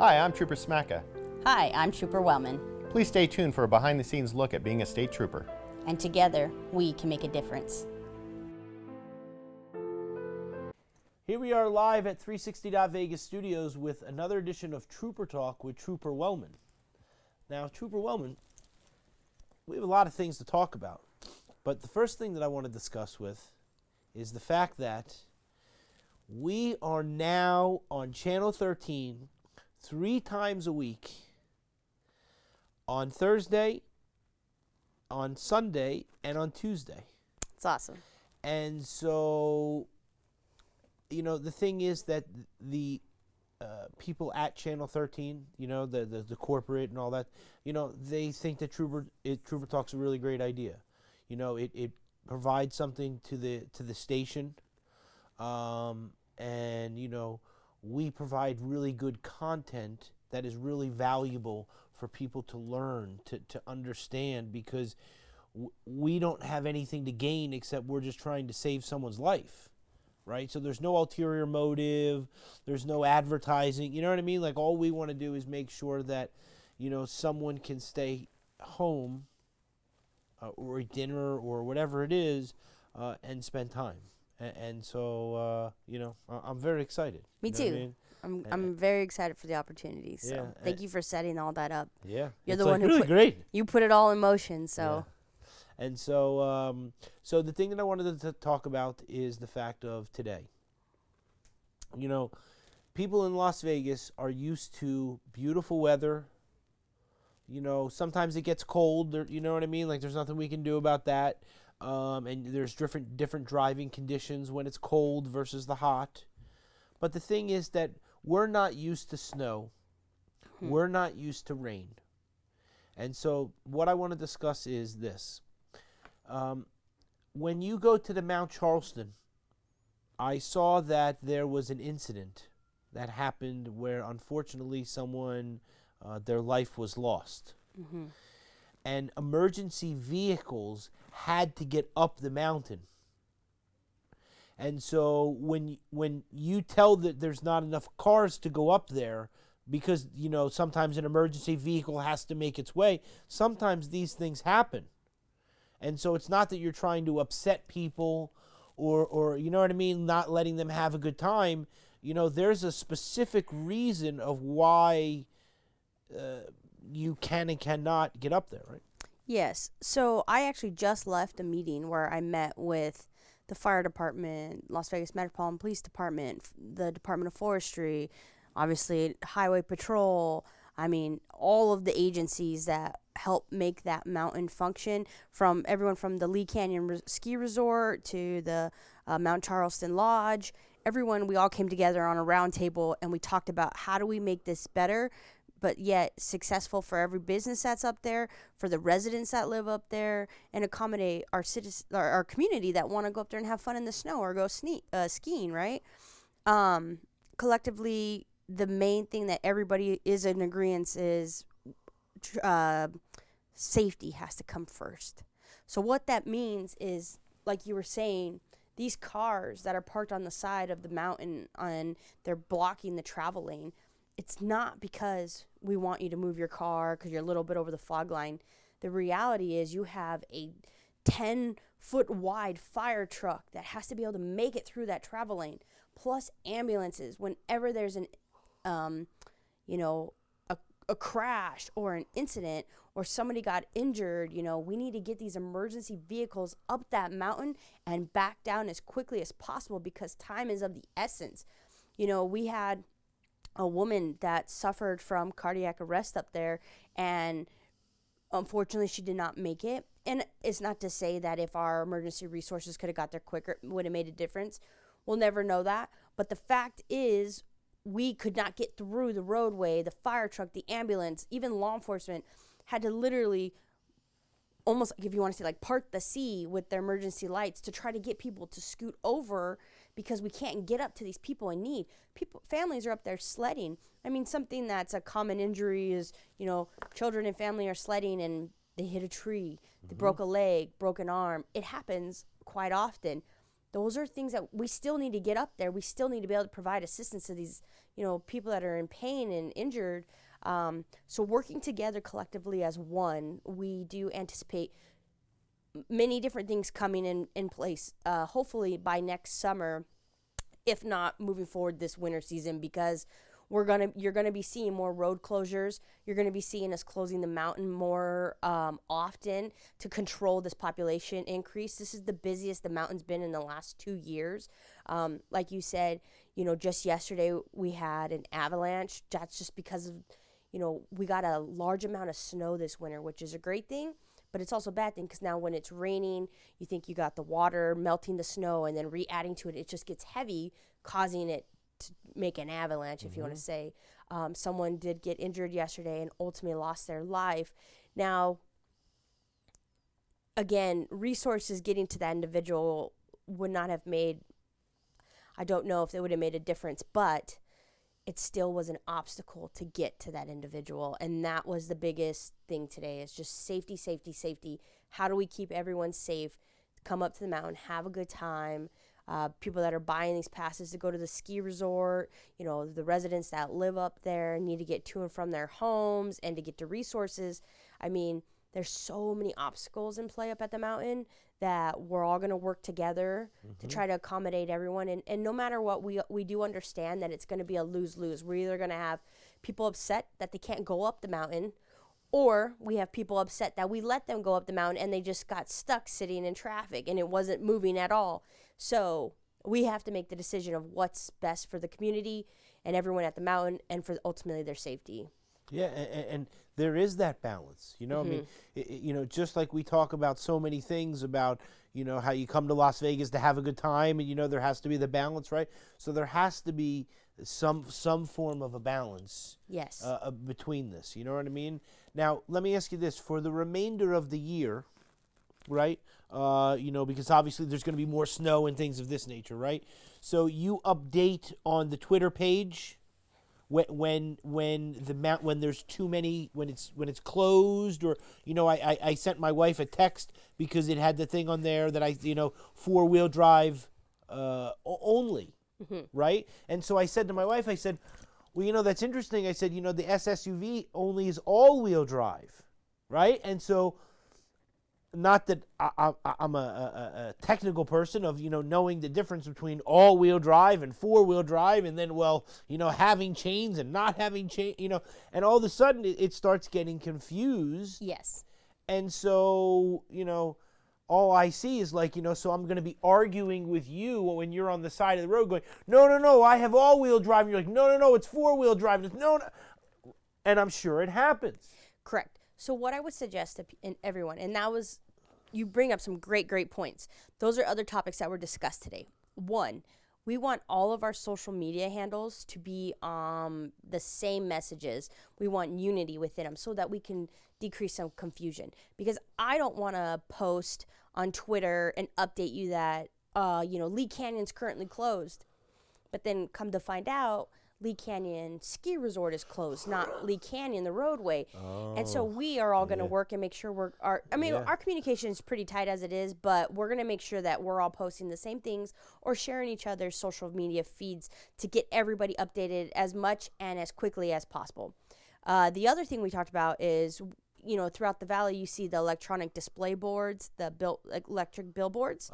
Hi, I'm Trooper Smacka. Hi, I'm Trooper Wellman, Please stay tuned for a behind-the-scenes look at being a state trooper. and together we can make a difference. Here we are live at 360.Vegas Studios with another edition of Trooper Talk with Trooper Wellman. Now, Trooper Wellman, we have a lot of things to talk about, but the first thing that I want to discuss with is the fact that we are now on Channel 13 3 times a week, on Thursday, on Sunday, and on Tuesday. It's awesome. And so, you know, the thing is that the people at Channel 13, you know, the corporate and all that, you know, they think that Trooper Talk's a really great idea. You know, it provides something to the station, and you know, we provide really good content that is really valuable for people to learn, to understand, because we don't have anything to gain except we're just trying to save someone's life. Right? So there's no ulterior motive, there's no advertising, you know what I mean? Like, all we want to do is make sure that, you know, someone can stay home or eat dinner or whatever it is and spend time. And so, you know, I'm very excited. Me You know what I too. mean? I'm very excited for the opportunity. So Yeah, thank you for setting all that up. Yeah. You're it's the like one who really put, great. You put it all in motion. So And so, so the thing that I wanted to talk about is the fact of today. You know, people in Las Vegas are used to beautiful weather. You know, sometimes it gets cold. You know what I mean? Like, there's nothing we can do about that. And there's different driving conditions when it's cold versus the hot. But the thing is that we're not used to snow. We're not used to rain. And so what I want to discuss is this. When you go to the Mount Charleston, I saw that there was an incident that happened where, unfortunately, someone, their life was lost. And emergency vehicles had to get up the mountain. And so when you tell that there's not enough cars to go up there, because, you know, sometimes an emergency vehicle has to make its way, sometimes these things happen. And so it's not that you're trying to upset people or you know what I mean, not letting them have a good time. You know, there's a specific reason of why you can and cannot get up there, right? Yes. So I actually just left a meeting where I met with the fire department, Las Vegas Metropolitan Police Department, the Department of Forestry, obviously Highway Patrol. I mean, all of the agencies that help make that mountain function, from everyone from the Lee Canyon Ski Resort to the Mount Charleston Lodge. Everyone, we all came together on a round table and we talked about how do we make this better, but yet successful for every business that's up there, for the residents that live up there, and accommodate our citizens, our community that want to go up there and have fun in the snow or go skiing, right? Collectively, the main thing that everybody is in agreement is safety has to come first. So what that means is, like you were saying, these cars that are parked on the side of the mountain and they're blocking the travel lane, it's not because we want you to move your car because you're a little bit over the fog line. The reality is you have a 10-foot wide fire truck that has to be able to make it through that travel lane, plus ambulances whenever there's an you know, a crash or an incident or somebody got injured. You know, we need to get these emergency vehicles up that mountain and back down as quickly as possible because time is of the essence. You know, we had a woman that suffered from cardiac arrest up there, and unfortunately she did not make it. And it's not to say that if our emergency resources could have got there quicker, it would have made a difference. We'll never know that. But the fact is, we could not get through the roadway. The fire truck, the ambulance, even law enforcement had to literally almost, if you want to say, like, part the sea with their emergency lights to try to get people to scoot over because we can't get up to these people in need. Families are up there sledding. I mean, something that's a common injury is, you know, children and family are sledding and they hit a tree, they broke a leg, broke an arm. It happens quite often. those are things that we still need to get up there. We still need to be able to provide assistance to these, people that are in pain and injured. So working together collectively as one, we do anticipate many different things coming in place, hopefully by next summer, if not moving forward this winter season, because you're gonna be seeing more road closures. You're gonna be seeing us closing the mountain more often to control this population increase. This is the busiest the mountain's been in the last 2 years. Like you said, just yesterday we had an avalanche. That's just because of, we got a large amount of snow this winter, which is a great thing. But it's also a bad thing because now when it's raining, you think you got the water melting the snow and then re-adding to it. It just gets heavy, causing it to make an avalanche, if you want to say. Someone did get injured yesterday and ultimately lost their life. Now, again, resources getting to that individual would not have made, I don't know if it would have made a difference, but it still was an obstacle to get to that individual. And that was the biggest thing today, is just safety, safety, safety. How do we keep everyone safe? Come up to the mountain, have a good time. People that are buying these passes to go to the ski resort, the residents that live up there need to get to and from their homes and to get to resources. I mean, there's so many obstacles in play up at the mountain that we're all going to work together to try to accommodate everyone. And no matter what, we do understand that it's going to be a lose-lose. We're either going to have people upset that they can't go up the mountain, or we have people upset that we let them go up the mountain and they just got stuck sitting in traffic and it wasn't moving at all. So we have to make the decision of what's best for the community and everyone at the mountain and for ultimately their safety. Yeah, and there is that balance, I mean, just like we talk about so many things about, how you come to Las Vegas to have a good time, and, there has to be the balance, right? So there has to be some form of a balance. Yes. Between this, you know what I mean? Now, let me ask you this. For the remainder of the year, right, because obviously there's going to be more snow and things of this nature, right? So you update on the Twitter page when there's too many, when it's closed, or I sent my wife a text because it had the thing on there that 4-wheel drive only, right? And so I said to my wife, I said, well, that's interesting. I said, the SSUV only is all-wheel drive, right? And so, not that I'm a technical person of, knowing the difference between all-wheel drive and 4-wheel drive, and then, having chains and not having chains, and all of a sudden it starts getting confused. Yes. And so, all I see is so I'm going to be arguing with you when you're on the side of the road going, no, I have all-wheel drive. And you're like, no, it's 4-wheel drive. And no. And I'm sure it happens. Correct. So what I would suggest to everyone, and that was, you bring up some great points. Those are other topics that were discussed today. One, we want all of our social media handles to be the same messages. We want unity within them so that we can decrease some confusion. Because I don't want to post on Twitter and update you that, Lee Canyon's currently closed. But then come to find out, Lee Canyon Ski Resort is closed, not Lee Canyon, the roadway. Oh, and so we are all going to work and make sure our communication is pretty tight as it is, but we're going to make sure that we're all posting the same things or sharing each other's social media feeds to get everybody updated as much and as quickly as possible. The other thing we talked about is, throughout the valley, you see the electronic display boards, the electric billboards.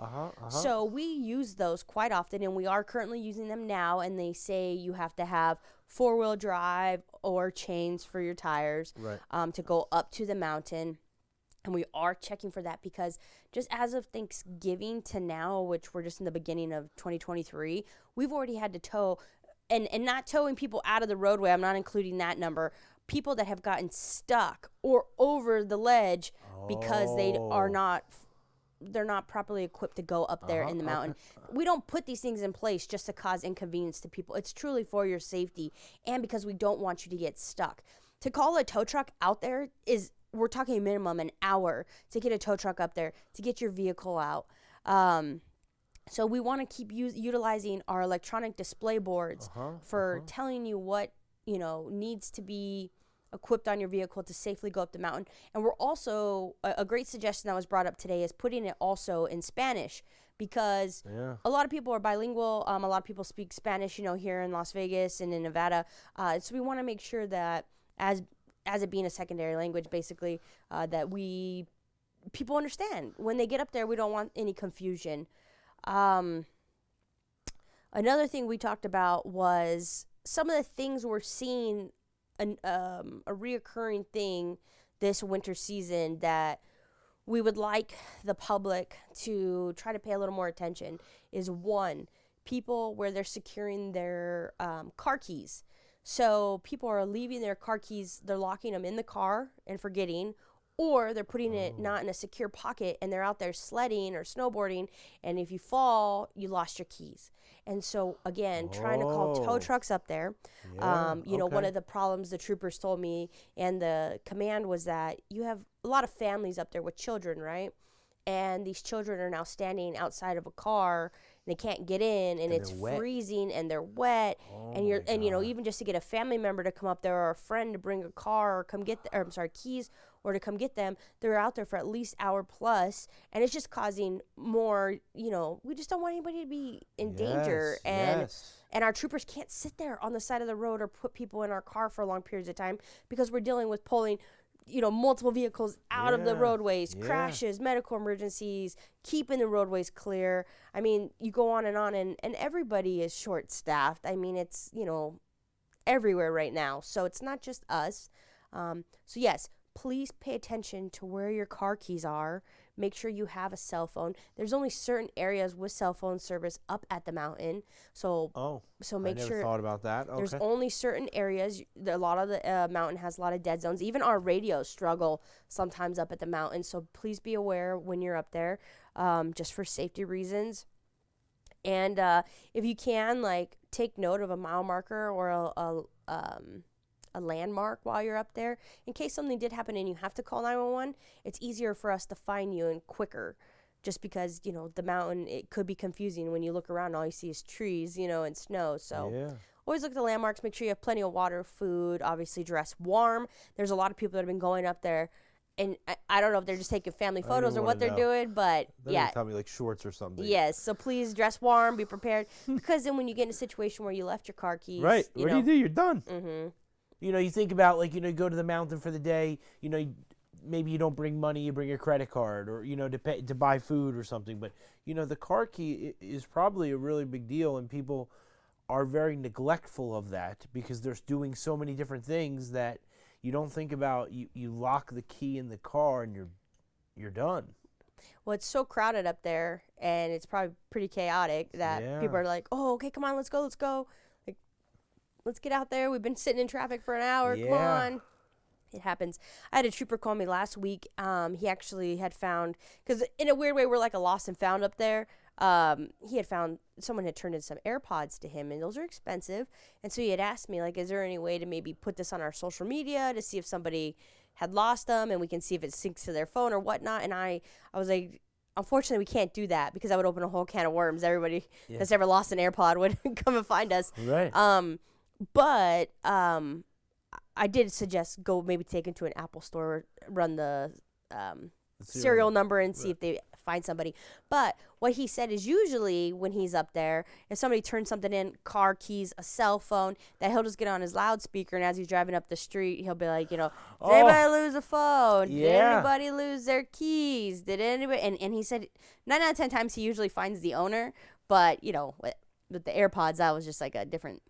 So we use those quite often, and we are currently using them now, and they say you have to have 4-wheel drive or chains for your tires, right, to go up to the mountain. And we are checking for that because just as of Thanksgiving to now, which we're just in the beginning of 2023, we've already had to tow, and not towing people out of the roadway, I'm not including that number, people that have gotten stuck or over the ledge because they're not properly equipped to go up there in the mountain. We don't put these things in place just to cause inconvenience to people. It's truly for your safety and because we don't want you to get stuck. To call a tow truck out there we're talking minimum an hour to get a tow truck up there, to get your vehicle out. So we want to keep utilizing our electronic display boards for telling you what, needs to be equipped on your vehicle to safely go up the mountain. And we're also, a great suggestion that was brought up today is putting it also in Spanish, because a lot of people are bilingual. A lot of people speak Spanish, here in Las Vegas and in Nevada. So we want to make sure that as it being a secondary language, basically, that people understand. When they get up there, we don't want any confusion. Another thing we talked about was some of the things we're seeing, a reoccurring thing this winter season that we would like the public to try to pay a little more attention is, one, people where they're securing their car keys. So people are leaving their car keys, they're locking them in the car and forgetting, or they're putting it not in a secure pocket and they're out there sledding or snowboarding, and if you fall, you lost your keys. And so, again, trying to call tow trucks up there. One of the problems the troopers told me and the command was that you have a lot of families up there with children, right? And these children are now standing outside of a car and they can't get in, and it's freezing and they're wet. Even just to get a family member to come up there or a friend to bring a car or come get keys or to come get them, they're out there for at least hour plus, and it's just causing more, we just don't want anybody to be in danger. And our troopers can't sit there on the side of the road or put people in our car for long periods of time, because we're dealing with pulling multiple vehicles out of the roadways, crashes, medical emergencies, keeping the roadways clear. I mean, you go on, and everybody is short-staffed. I mean, it's, everywhere right now. So it's not just us. So yes, please pay attention to where your car keys are. Make sure you have a cell phone. There's only certain areas with cell phone service up at the mountain. So make sure. I never thought about that. Okay. There's only certain areas. A lot of the mountain has a lot of dead zones. Even our radios struggle sometimes up at the mountain. So please be aware when you're up there, just for safety reasons. And if you can, take note of a mile marker or a landmark while you're up there, in case something did happen and you have to call 911. It's easier for us to find you and quicker, just because the mountain, it could be confusing when you look around. All you see is trees, and snow. So always look at the landmarks. Make sure you have plenty of water, food. Obviously, dress warm. There's a lot of people that have been going up there, and I don't know if they're just taking family photos or what they're doing, but tell me shorts or something. Yes, so please dress warm, be prepared, because then when you get in a situation where you left your car keys, right? What do you do? You're done. Mm-hmm. You think about you go to the mountain for the day. Maybe you don't bring money, you bring your credit card, or to buy food or something. But the car key is probably a really big deal, and people are very neglectful of that because they're doing so many different things that you don't think about. You lock the key in the car and you're done. Well, it's so crowded up there, and it's probably pretty chaotic that people are like, "Oh, okay, come on, let's go." Let's get out there. We've been sitting in traffic for an hour. Come on. It happens. I had a trooper call me last week. He actually had found, because in a weird way, we're like a lost and found up there. He had found someone had turned in some AirPods to him, and those are expensive. And so he had asked me, is there any way to maybe put this on our social media to see if somebody had lost them and we can see if it syncs to their phone or whatnot? And I was like, unfortunately, we can't do that because that would open a whole can of worms. Everybody that's ever lost an AirPod would come and find us. Right. But I did suggest go maybe take into an Apple store, run the serial number and see if they find somebody. But what he said is usually when he's up there, if somebody turns something in, car keys, a cell phone, that he'll just get on his loudspeaker, and as he's driving up the street, he'll be like, did anybody lose a phone? Did anybody lose their keys? Did anybody? And he said 9 out of 10 times he usually finds the owner, but with the AirPods, that was just like a different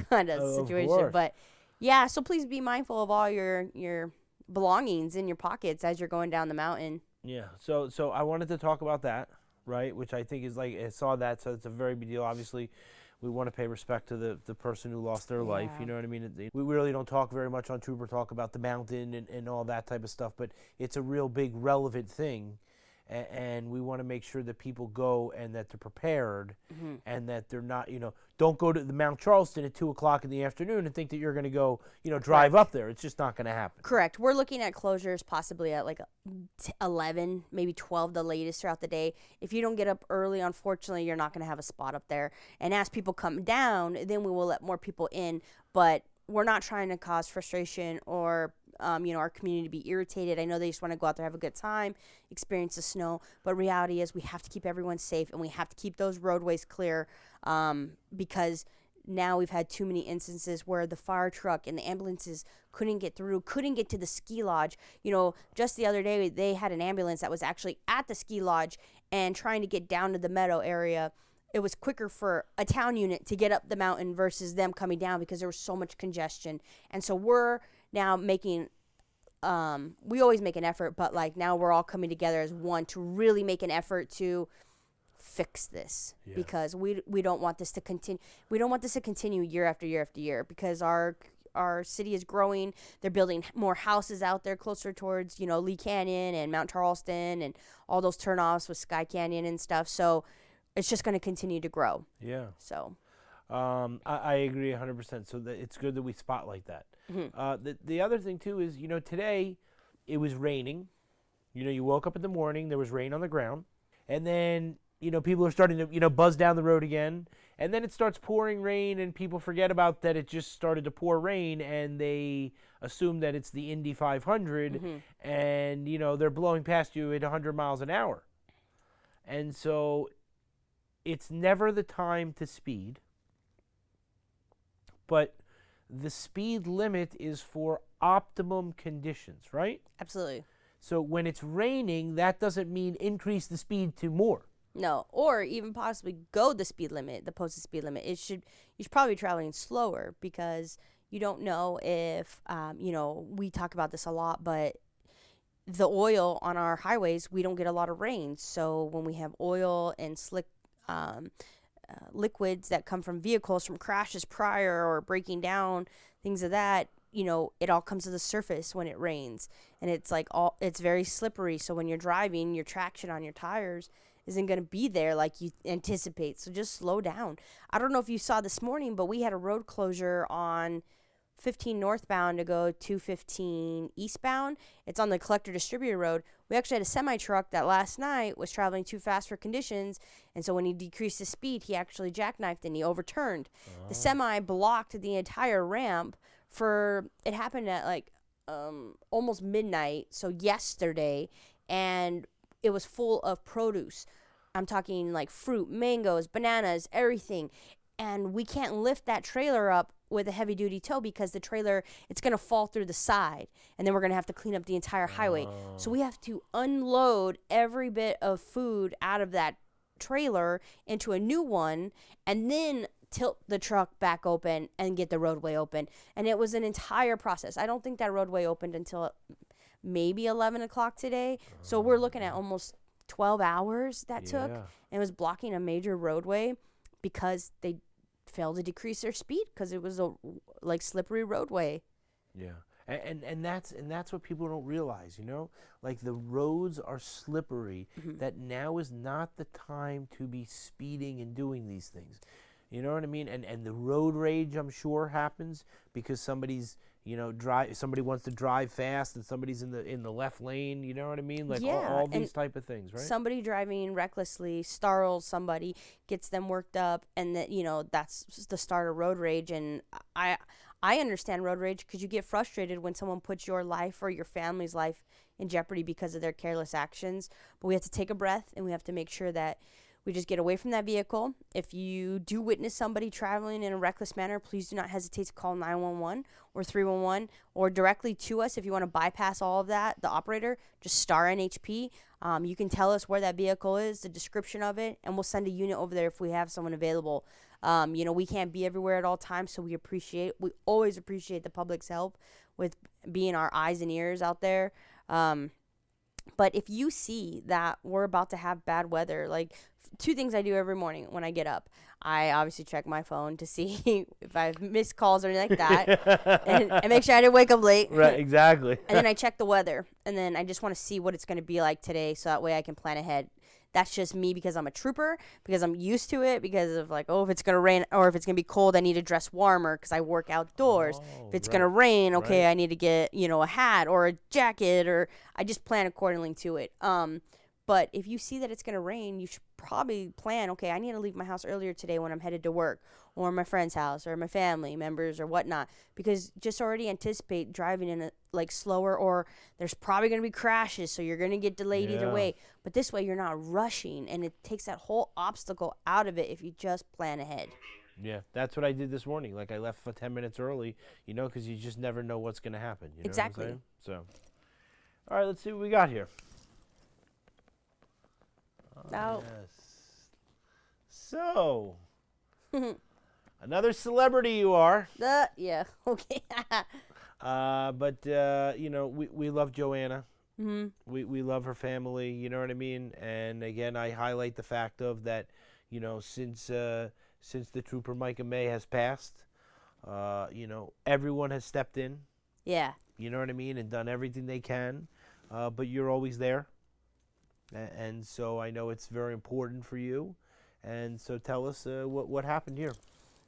kind of situation. But yeah, so please be mindful of all your belongings in your pockets as you're going down the mountain. Yeah. So I wanted to talk about that, right? Which I think is I saw that, so it's a very big deal. Obviously, we want to pay respect to the person who lost their life. You know what I mean? We really don't talk very much on Trooper Talk about the mountain and all that type of stuff, but it's a real big relevant thing. And we want to make sure that people go and that they're prepared, and that they're not, don't go to the Mount Charleston at 2:00 in the afternoon and think that you're going to go, drive up there. It's just not going to happen. Correct. We're looking at closures possibly at 11, maybe 12 the latest throughout the day. If you don't get up early, unfortunately, you're not going to have a spot up there. And as people come down, then we will let more people in. But we're not trying to cause frustration or our community to be irritated. I know they just want to go out there, have a good time, experience the snow. But reality is we have to keep everyone safe, and we have to keep those roadways clear, because now we've had too many instances where the fire truck and the ambulances couldn't get through, couldn't get to the ski lodge. Just the other day, they had an ambulance that was actually at the ski lodge and trying to get down to the meadow area. It was quicker for a town unit to get up the mountain versus them coming down because there was so much congestion. And so we're now making, we always make an effort, but like now we're all coming together as one to really make an effort to fix this, because we don't want this to continue. We don't want this to continue year after year after year, because our city is growing. They're building more houses out there closer towards, Lee Canyon and Mount Charleston and all those turnoffs with Sky Canyon and stuff. So it's just going to continue to grow. Yeah. So I agree 100%. So it's good that we spotlight that. The other thing too is, today it was raining. You woke up in the morning, there was rain on the ground, and then people are starting to, buzz down the road again. And then it starts pouring rain, and people forget about that it just started to pour rain, and they assume that it's the Indy 500, and, they're blowing past you at 100 miles an hour. And so it's never the time to speed, but the speed limit is for optimum conditions, right? absolutely. So when it's raining, that doesn't mean increase the speed to more. No, or even possibly go the speed limit, the posted speed limit. You should probably be traveling slower, because you don't know if, we talk about this a lot, but the oil on our highways, we don't get a lot of rain. So when we have oil and slick liquids that come from vehicles, from crashes prior or breaking down, things of that, it all comes to the surface when it rains. And it's it's very slippery. So when you're driving, your traction on your tires isn't going to be there like you anticipate. So just slow down. I don't know if you saw this morning, but we had a road closure on 15 northbound to go 215 eastbound. It's on the collector distributor road. We actually had a semi truck that last night was traveling too fast for conditions, and so when he decreased his speed, he actually jackknifed and he overturned. The semi blocked the entire ramp it happened at almost midnight, so yesterday, and it was full of produce. I'm talking like fruit, mangoes, bananas, everything. And we can't lift that trailer up with a heavy duty tow, because the trailer, it's going to fall through the side, and then we're going to have to clean up the entire highway. So we have to unload every bit of food out of that trailer into a new one, and then tilt the truck back open and get the roadway open. And it was an entire process. I don't think that roadway opened until maybe 11 o'clock today. So we're looking at almost 12 hours that took, and it was blocking a major roadway because they failed to decrease their speed, because it was a slippery roadway. Yeah. And that's what people don't realize, like the roads are slippery, that now is not the time to be speeding and doing these things. You know what I mean? And the road rage, I'm sure, happens because somebody's, somebody wants to drive fast and somebody's in the left lane. You know what I mean? Like all these type of things, right? Somebody driving recklessly startles somebody, gets them worked up, and that's the start of road rage. And I understand road rage, because you get frustrated when someone puts your life or your family's life in jeopardy because of their careless actions. But we have to take a breath, and we have to make sure that we just get away from that vehicle. If you do witness somebody traveling in a reckless manner, please do not hesitate to call 911 or 311, or directly to us. If you want to bypass all of that, the operator, just star NHP. You can tell us where that vehicle is, the description of it, and we'll send a unit over there if we have someone available. We can't be everywhere at all times, so we always appreciate the public's help with being our eyes and ears out there. But if you see that we're about to have bad weather, two things I do every morning when I get up. I obviously check my phone to see if I've missed calls or anything like that, and make sure I didn't wake up late. Right, exactly. And then I check the weather, and then I just want to see what it's going to be like today, so that way I can plan ahead. That's just me, because I'm a trooper, because I'm used to it, because of if it's going to rain or if it's going to be cold, I need to dress warmer because I work outdoors. If it's going to rain, okay, right. I need to get, a hat or a jacket, or I just plan accordingly to it. But if you see that it's going to rain, you should probably plan, okay, I need to leave my house earlier today when I'm headed to work or my friend's house or my family members or whatnot, because just already anticipate driving in a like slower, or there's probably going to be crashes, so you're going to get delayed either Yeah. way. But this way you're not rushing, and it takes that whole obstacle out of it if you just plan ahead. Yeah, that's what I did this morning. Like I left for 10 minutes early, because you just never know what's going to happen. You know Exactly. What I'm saying? So, all right, let's see what we got here. Now, Yes. So, another celebrity you are. yeah, okay. But we love Joanna. hmm We love her family. You know what I mean? And again, I highlight the fact of that. Since the trooper Micah May has passed, everyone has stepped in. Yeah. You know what I mean, and done everything they can. But you're always there, and so I know it's very important for you. And so tell us what happened here.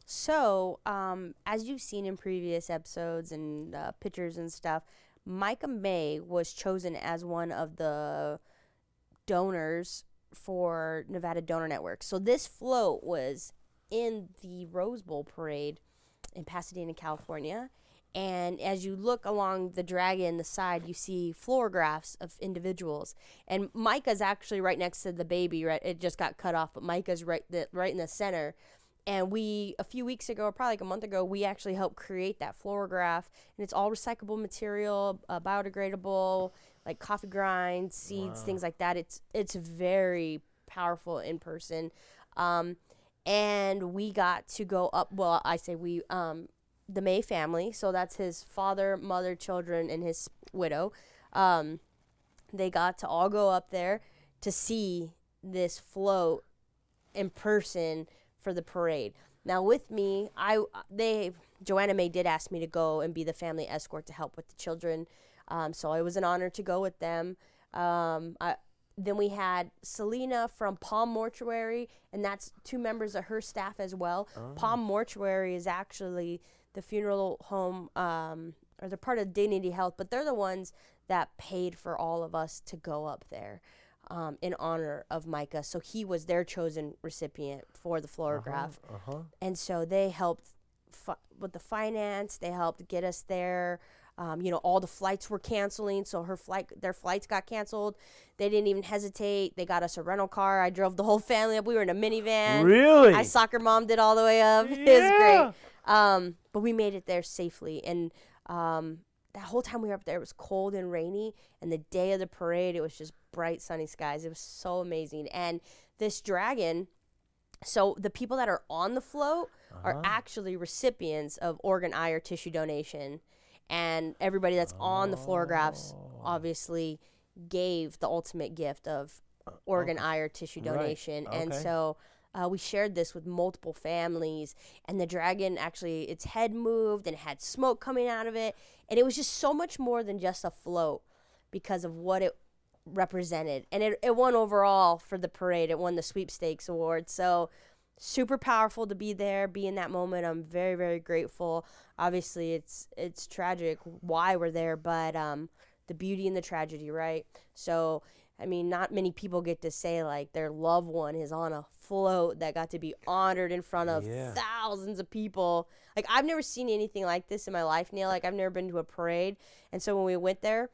So, as you've seen in previous episodes and pictures and stuff, Micah May was chosen as one of the donors for Nevada Donor Network. So this float was in the Rose Bowl parade in Pasadena, California. And as you look along the dragon, the side, you see fluorographs of individuals. And Micah's actually right next to the baby. Right, it just got cut off, but Micah's right in the center. And we, a few weeks ago, or probably like a month ago, we actually helped create that fluorograph. And it's all recyclable material, biodegradable, like coffee grinds, seeds, things like that. It's very powerful in person. And we got to go up, well, I say we, the May family, so that's his father, mother, children, and his widow. They got to all go up there to see this float in person for the parade. Now with me, Joanna May did ask me to go and be the family escort to help with the children. So it was an honor to go with them. Then we had Selena from Palm Mortuary, and that's 2 members of her staff as well. Palm Mortuary is actually the funeral home, or they're part of Dignity Health, but they're the ones that paid for all of us to go up there in honor of Micah. So he was their chosen recipient for the fluorograph. And so they helped with the finance. They helped get us there. All the flights were canceling, so their flights got canceled. They didn't even hesitate. They got us a rental car. I drove the whole family up. We were in a minivan. Really? I soccer mommed it all the way up. It was great. But we made it there safely. And that whole time we were up there, it was cold and rainy. And the day of the parade, it was just bright, sunny skies. It was so amazing. And this dragon, so the people that are on the float are actually recipients of organ, eye, or tissue donation. And everybody that's on the fluorographs obviously gave the ultimate gift of organ, eye, or tissue donation. Right. And Okay. so we shared this with multiple families. And the dragon, actually, its head moved and had smoke coming out of it. And it was just so much more than just a float because of what it represented. And it won overall for the parade. It won the sweepstakes award. So super powerful to be there, be in that moment. I'm very, very grateful. Obviously, it's tragic why we're there, but the beauty and the tragedy, right? So, I mean, not many people get to say, like, their loved one is on a float that got to be honored in front of thousands of people. Like, I've never seen anything like this in my life, Neil. Like, I've never been to a parade. And so when we went there,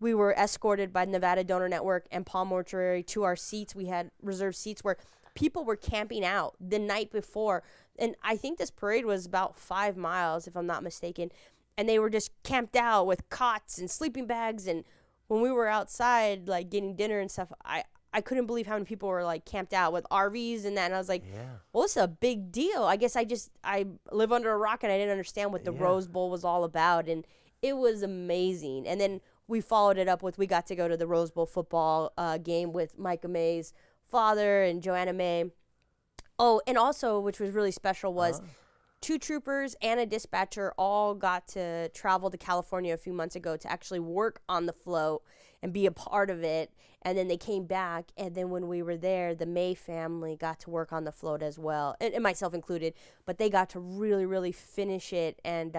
we were escorted by Nevada Donor Network and Palm Mortuary to our seats. We had reserved seats where people were camping out the night before. And I think this parade was about 5 miles, if I'm not mistaken. And they were just camped out with cots and sleeping bags. And when we were outside, like, getting dinner and stuff, I couldn't believe how many people were, like, camped out with RVs and that. And I was like, well, it's a big deal. I guess I live under a rock and I didn't understand what the Rose Bowl was all about. And it was amazing. And then we followed it up with, we got to go to the Rose Bowl football game with Micah May's father and Joanna May. Oh, and also, which was really special, was 2 troopers and a dispatcher all got to travel to California a few months ago to actually work on the float and be a part of it. And then they came back, and then when we were there, the May family got to work on the float as well, and myself included. But they got to really, really finish it. And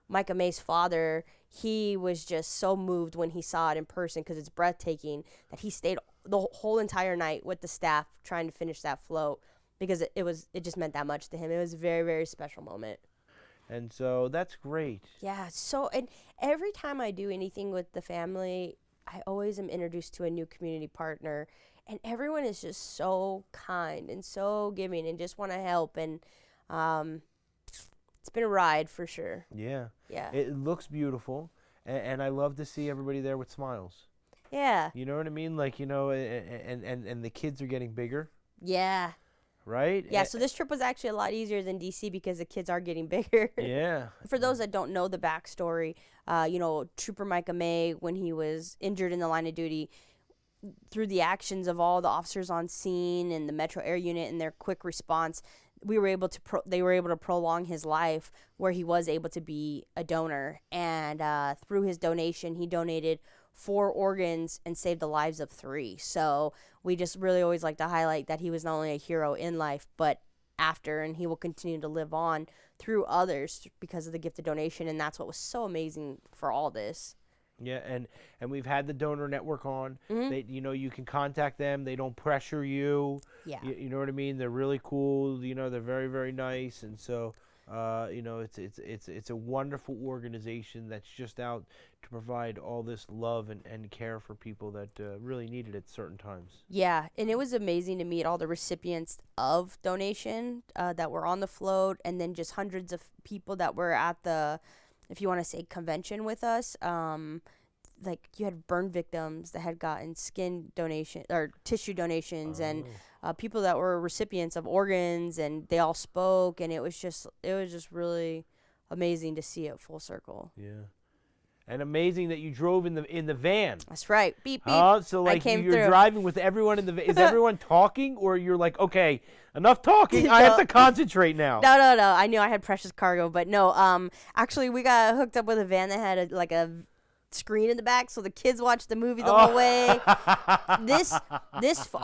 Micah May's father, he was just so moved when he saw it in person because it's breathtaking, that he stayed the whole entire night with the staff trying to finish that float because it just meant that much to him. It was a very, very special moment. And so that's great. Yeah, so and every time I do anything with the family, I always am introduced to a new community partner, and everyone is just so kind and so giving and just want to help, and it's been a ride for sure. Yeah. Yeah. It looks beautiful, and I love to see everybody there with smiles. Yeah. You know what I mean? Like, you know, and the kids are getting bigger, Yeah. right? Yeah, so this trip was actually a lot easier than DC because the kids are getting bigger. Yeah. For those that don't know the backstory, Trooper Micah May, when he was injured in the line of duty, through the actions of all the officers on scene and the Metro Air Unit and their quick response, they were able to prolong his life where he was able to be a donor. And through his donation, he donated 4 organs and saved the lives of 3. So we just really always like to highlight that he was not only a hero in life, but after, and he will continue to live on through others because of the gift of donation. And that's what was so amazing for all this. Yeah, and we've had the donor network on. Mhm. They, you know, you can contact them. They don't pressure you. Yeah. You know what I mean? They're really cool. You know, they're very, very nice. And so, you know, it's a wonderful organization that's just out to provide all this love and care for people that really need it at certain times. Yeah, and it was amazing to meet all the recipients of donation that were on the float, and then just hundreds of people that were at the, if you want to say, convention with us. Like you had burn victims that had gotten skin donation or tissue donations, and people that were recipients of organs, and they all spoke, and it was just really amazing to see it full circle. Yeah. And amazing that you drove in the van. That's right. Beep beep. So like came you're through. driving with everyone in the van. Is everyone talking, or you're like, okay, enough talking. I have to concentrate now. No. I knew I had precious cargo, but no. Actually, we got hooked up with a van that had a screen in the back, so the kids watched the movie the whole way.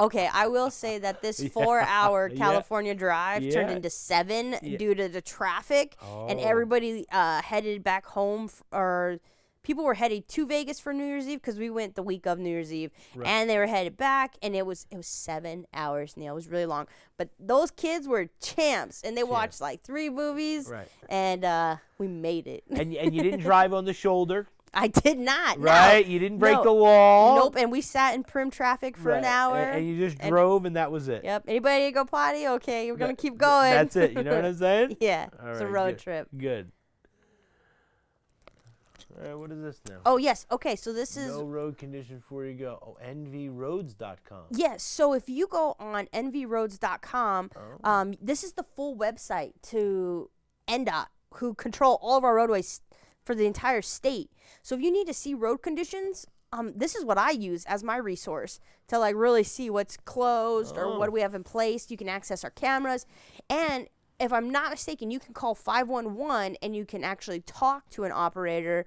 Okay, I will say that this 4-hour California drive turned Yeah. into 7 due to the traffic, and everybody headed back home, or people were headed to Vegas for New Year's Eve because we went the week of New Year's Eve, and they were headed back, and it was 7 hours, Neil. It was really long, but those kids were champs, and they watched like 3 movies, Right. and we made it. And you didn't drive on the shoulder, I did not. no. right? You didn't break No. the law. Nope. And we sat in prim traffic for an Right. hour. And you just drove, and that was it. Yep. Anybody go potty? Okay, we're gonna That- keep going. That's it. You know what I'm saying? Yeah. All It's a right, road good. trip. Good. All right, what is this now? Oh yes. Okay. So this is No road condition before you go. Oh, nvroads.com. yes. So if you go on nvroads.com, this is the full website to NDOT, who control all of our roadways for the entire state. So if you need to see road conditions, this is what I use as my resource to like really see what's closed or what do we have in place. You can access our cameras, and if I'm not mistaken, you can call 511 and you can actually talk to an operator.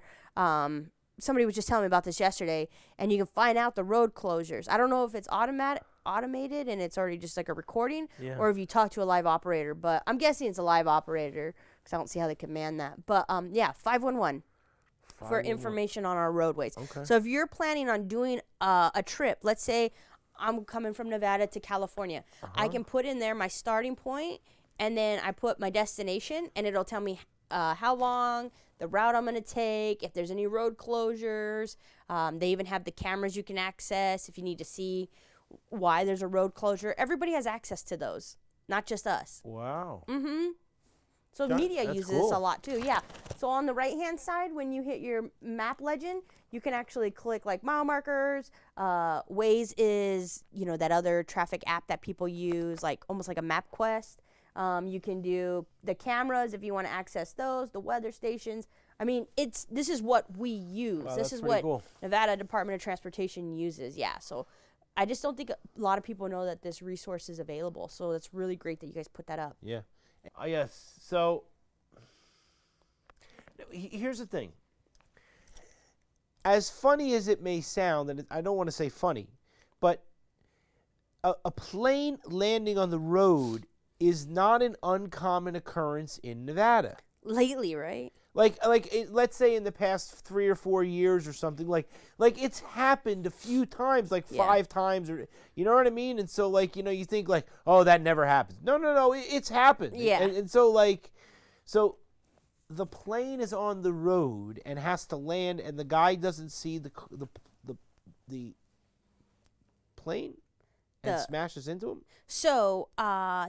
Somebody was just telling me about this yesterday, and you can find out the road closures. I don't know if it's automated and it's already just like a recording, Yeah. or if you talk to a live operator, but I'm guessing it's a live operator because I don't see how they command that. But yeah, 511 for information on our roadways. Okay. So if you're planning on doing a trip, let's say I'm coming from Nevada to California, I can put in there my starting point, and then I put my destination, and it'll tell me how long, the route I'm going to take, if there's any road closures. They even have the cameras you can access if you need to see why there's a road closure. Everybody has access to those, not just us. Wow. So the media that's uses this a cool. lot too. Yeah. So on the right-hand side, when you hit your map legend, you can actually click like mile markers. Waze is, that other traffic app that people use, like almost like a MapQuest. You can do the cameras if you want to access those, the weather stations. I mean, this is what we use. Wow, This that's is pretty what cool. Nevada Department of Transportation uses. Yeah. So I just don't think a lot of people know that this resource is available. So it's really great that you guys put that up. Yeah. Yes. So here's the thing. As funny as it may sound, and I don't want to say funny, but a plane landing on the road is not an uncommon occurrence in Nevada. Lately, right? Let's say in the past 3 or 4 years or something, like it's happened a few times, like Yeah. 5 times, or you know what I mean. And so you think like, oh, that never happens. No, it's happened. Yeah. And so so the plane is on the road and has to land, and the guy doesn't see the plane and The- smashes into him. So,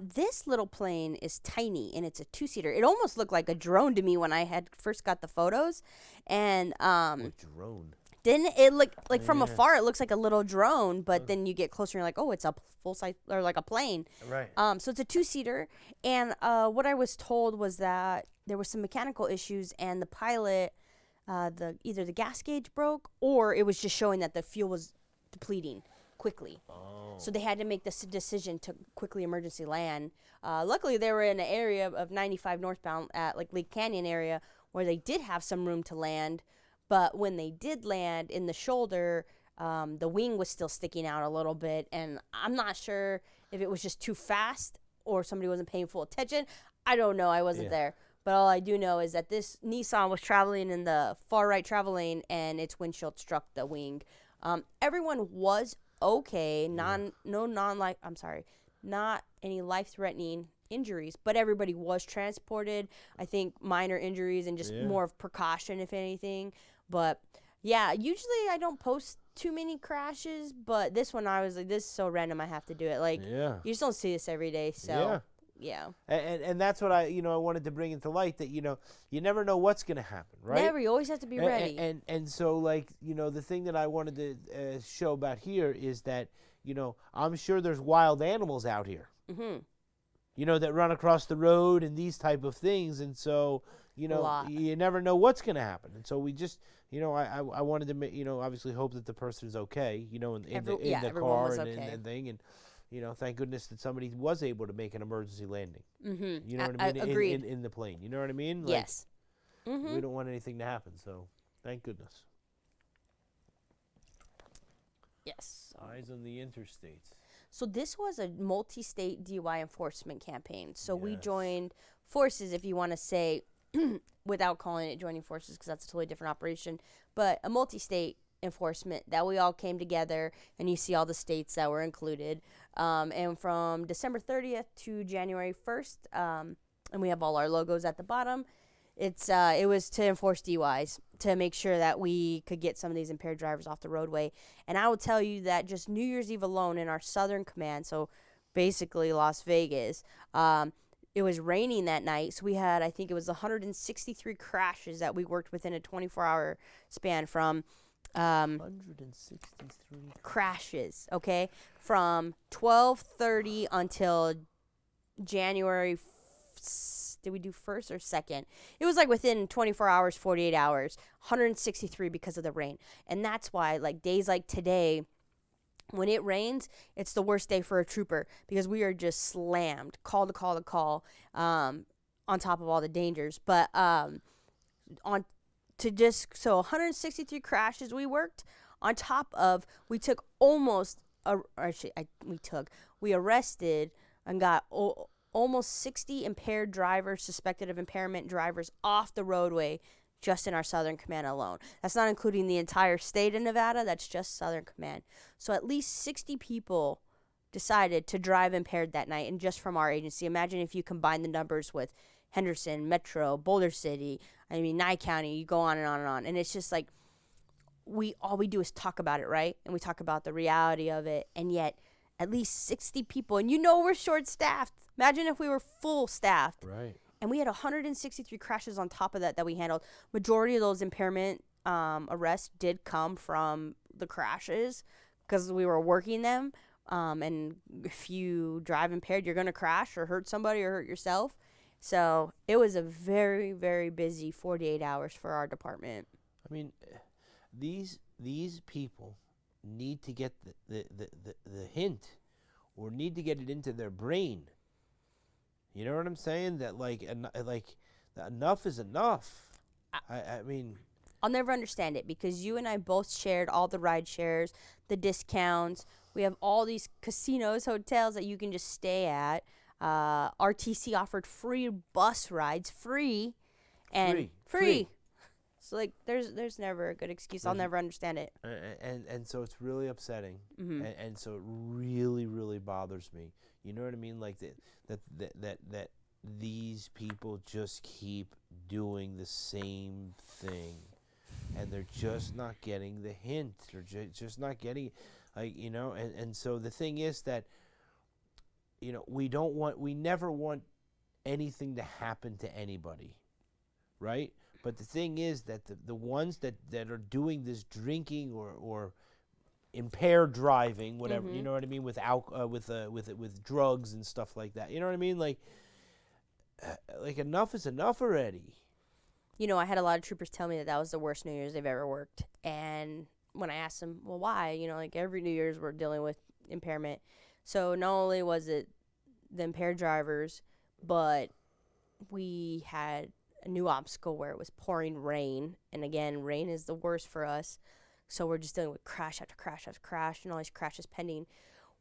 this little plane is tiny and it's a 2-seater. It almost looked like a drone to me when I had first got the photos. And A drone. didn't it look like from Yeah. afar it looks like a little drone, but then you get closer and you're like, "Oh, it's a full size or like a plane." Right. So it's a 2-seater, and what I was told was that there was some mechanical issues and the pilot either the gas gauge broke or it was just showing that the fuel was depleting quickly. So they had to make this decision to quickly emergency land. Luckily, they were in an area of 95 northbound at like Lake Canyon area where they did have some room to land. But when they did land in the shoulder, the wing was still sticking out a little bit. And I'm not sure if it was just too fast or somebody wasn't paying full attention. I don't know. I wasn't there. But all I do know is that this Nissan was traveling in the far right travel lane and its windshield struck the wing. Everyone was okay. Not any life-threatening injuries, but everybody was transported. I think minor injuries and just more of precaution, if anything. But yeah, usually I don't post too many crashes, but this one I was like, this is so random. I have to do it. Like, Yeah. you just don't see this every day. So yeah. And that's what I wanted to bring into light, that you never know what's going to happen, right? Never. You always have to be ready. And so the thing that I wanted to show about here is that I'm sure there's wild animals out here, that run across the road and these type of things, and so Lot. you never know what's going to happen, and so we just I wanted to obviously hope that the person is okay, in the everyone car was and okay. and thing, and thank goodness that somebody was able to make an emergency landing. Mm-hmm. You know what I mean? Agreed. In the plane. You know what I mean? Like, Yes. We don't want anything to happen, so thank goodness. Yes. Eyes on the interstates. So this was a multi-state DUI enforcement campaign. So we Yes. joined forces, if you want to say, without calling it joining forces, because that's a totally different operation, but a multi-state enforcement that we all came together, and you see all the states that were included. And from December 30th to January 1st, and we have all our logos at the bottom. It was to enforce DUIs, to make sure that we could get some of these impaired drivers off the roadway. And I will tell you that just New Year's Eve alone in our Southern Command, so basically Las Vegas, it was raining that night. So we had, I think it was 163 crashes that we worked within a 24-hour span from 163. crashes, okay? From 12:30 until January did we do 1st or 2nd? It was like within 24 hours, 48 hours, 163 because of the rain. And that's why, like, days like today, when it rains, it's the worst day for a trooper because we are just slammed, call to call to call, on top of all the dangers. But so 163 crashes we worked on top of, we took we arrested and got almost 60 impaired drivers, suspected of impairment drivers, off the roadway just in our Southern Command alone. That's not including the entire state of Nevada. That's just Southern Command. So at least 60 people decided to drive impaired that night, and just from our agency. Imagine if you combine the numbers with Henderson, Metro, Boulder City, Nye County, you go on and on and on. And it's just like, all we do is talk about it, right? And we talk about the reality of it, and yet at least 60 people, and we're short-staffed. Imagine if we were full-staffed. Right. And we had 163 crashes on top of that we handled. Majority of those impairment arrests did come from the crashes because we were working them. And if you drive impaired, you're going to crash or hurt somebody or hurt yourself. So it was a very, very busy 48 hours for our department. I mean, these people need to get the hint, or need to get it into their brain. You know what I'm saying? That enough is enough. I mean, I'll never understand it because you and I both shared all the ride shares, the discounts. We have all these casinos, hotels that you can just stay at. RTC offered free bus rides, free. And Free. free. So like, there's never a good excuse. I'll never understand it. And so it's really upsetting, Mm-hmm. and so it really bothers me. You know what I mean? Like that these people just keep doing the same thing, and they're just not getting the hint. They're just not getting, like, you know. And so the thing is that, you know, we never want anything to happen to anybody, right? But the thing is that the ones that are doing this drinking or impaired driving, whatever, you know what I mean, with with drugs and stuff like that. You know what I mean? Like enough is enough already. You know, I had a lot of troopers tell me that was the worst New Year's they've ever worked. And when I asked them, well, why? You know, like every New Year's we're dealing with impairment. So not only was it the impaired drivers, but we had a new obstacle where it was pouring rain. And again, rain is the worst for us. So we're just dealing with crash after crash after crash and all these crashes pending.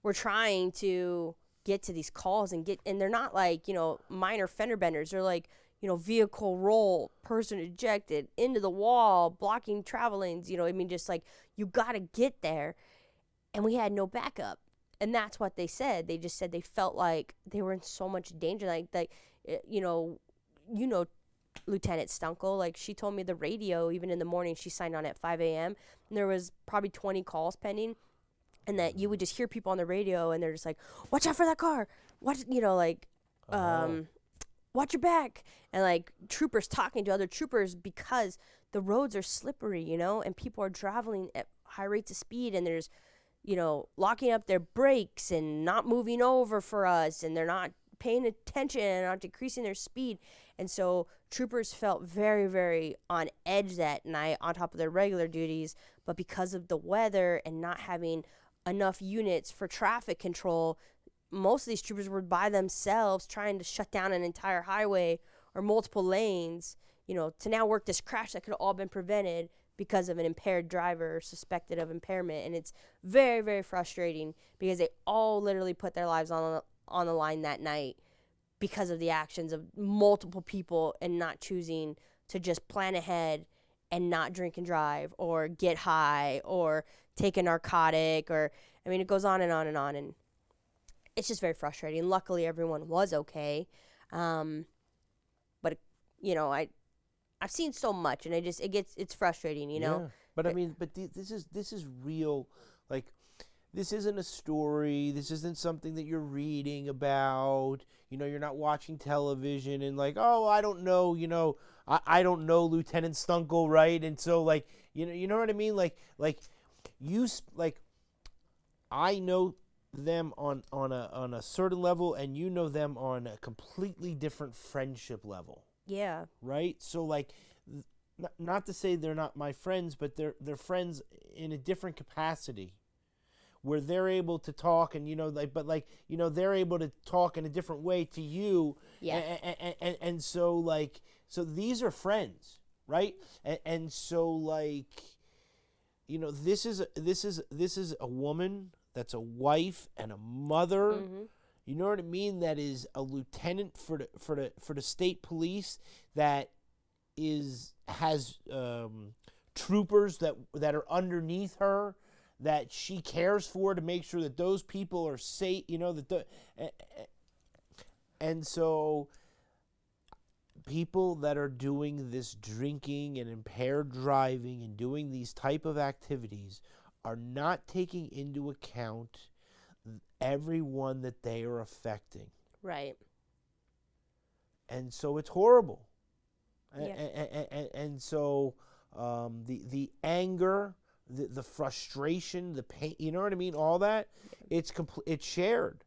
We're trying to get to these calls and they're not like, you know, minor fender benders. They're like, you know, vehicle roll, person ejected, into the wall, blocking travel lanes, you know, I mean, just like, you got to get there. And we had no backup. And that's what they said. They just said they felt like they were in so much danger. Like you know, Lieutenant Stunkel, like, she told me the radio, even in the morning, she signed on at 5 a.m. and there was probably 20 calls pending. And that you would just hear people on the radio and they're just like, watch out for that car. Watch, you know, like, watch your back. And like troopers talking to other troopers because the roads are slippery, you know, and people are traveling at high rates of speed and there's, you know, locking up their brakes and not moving over for us, and they're not paying attention and not decreasing their speed. And so troopers felt very, very on edge that night on top of their regular duties. But because of the weather and not having enough units for traffic control, most of these troopers were by themselves trying to shut down an entire highway or multiple lanes, you know, to now work this crash that could have all been prevented because of an impaired driver suspected of impairment. And it's very, very frustrating because they all literally put their lives on the line that night because of the actions of multiple people and not choosing to just plan ahead and not drink and drive or get high or take a narcotic, or, I mean, it goes on and on and on. And it's just very frustrating. Luckily, everyone was okay. But, you know, I've seen so much, and it's frustrating, you know? Yeah. But I mean, this is real. Like, this isn't a story. This isn't something that you're reading about. You know, you're not watching television and like, oh, I don't know, you know, I don't know Lieutenant Stunkel, right? And so, like, you know what I mean? Like I know them on a certain level, and you know them on a completely different friendship level. Yeah. Right? So, like, not to say they're not my friends, but they're friends in a different capacity, where they're able to talk, and, you know, like, but, like, you know, they're able to talk in a different way to you. Yeah. And so, like, so these are friends, right? And so, like, you know, this is a woman that's a wife and a mother. Mm-hmm. You know what I mean? That is a lieutenant for the state police that has troopers that are underneath her, that she cares for, to make sure that those people are safe. You know and so people that are doing this drinking and impaired driving and doing these type of activities are not taking into account everyone that they are affecting. Right. And so it's horrible. Yeah. And so the anger, the frustration, the pain, you know what I mean? All that, it's shared,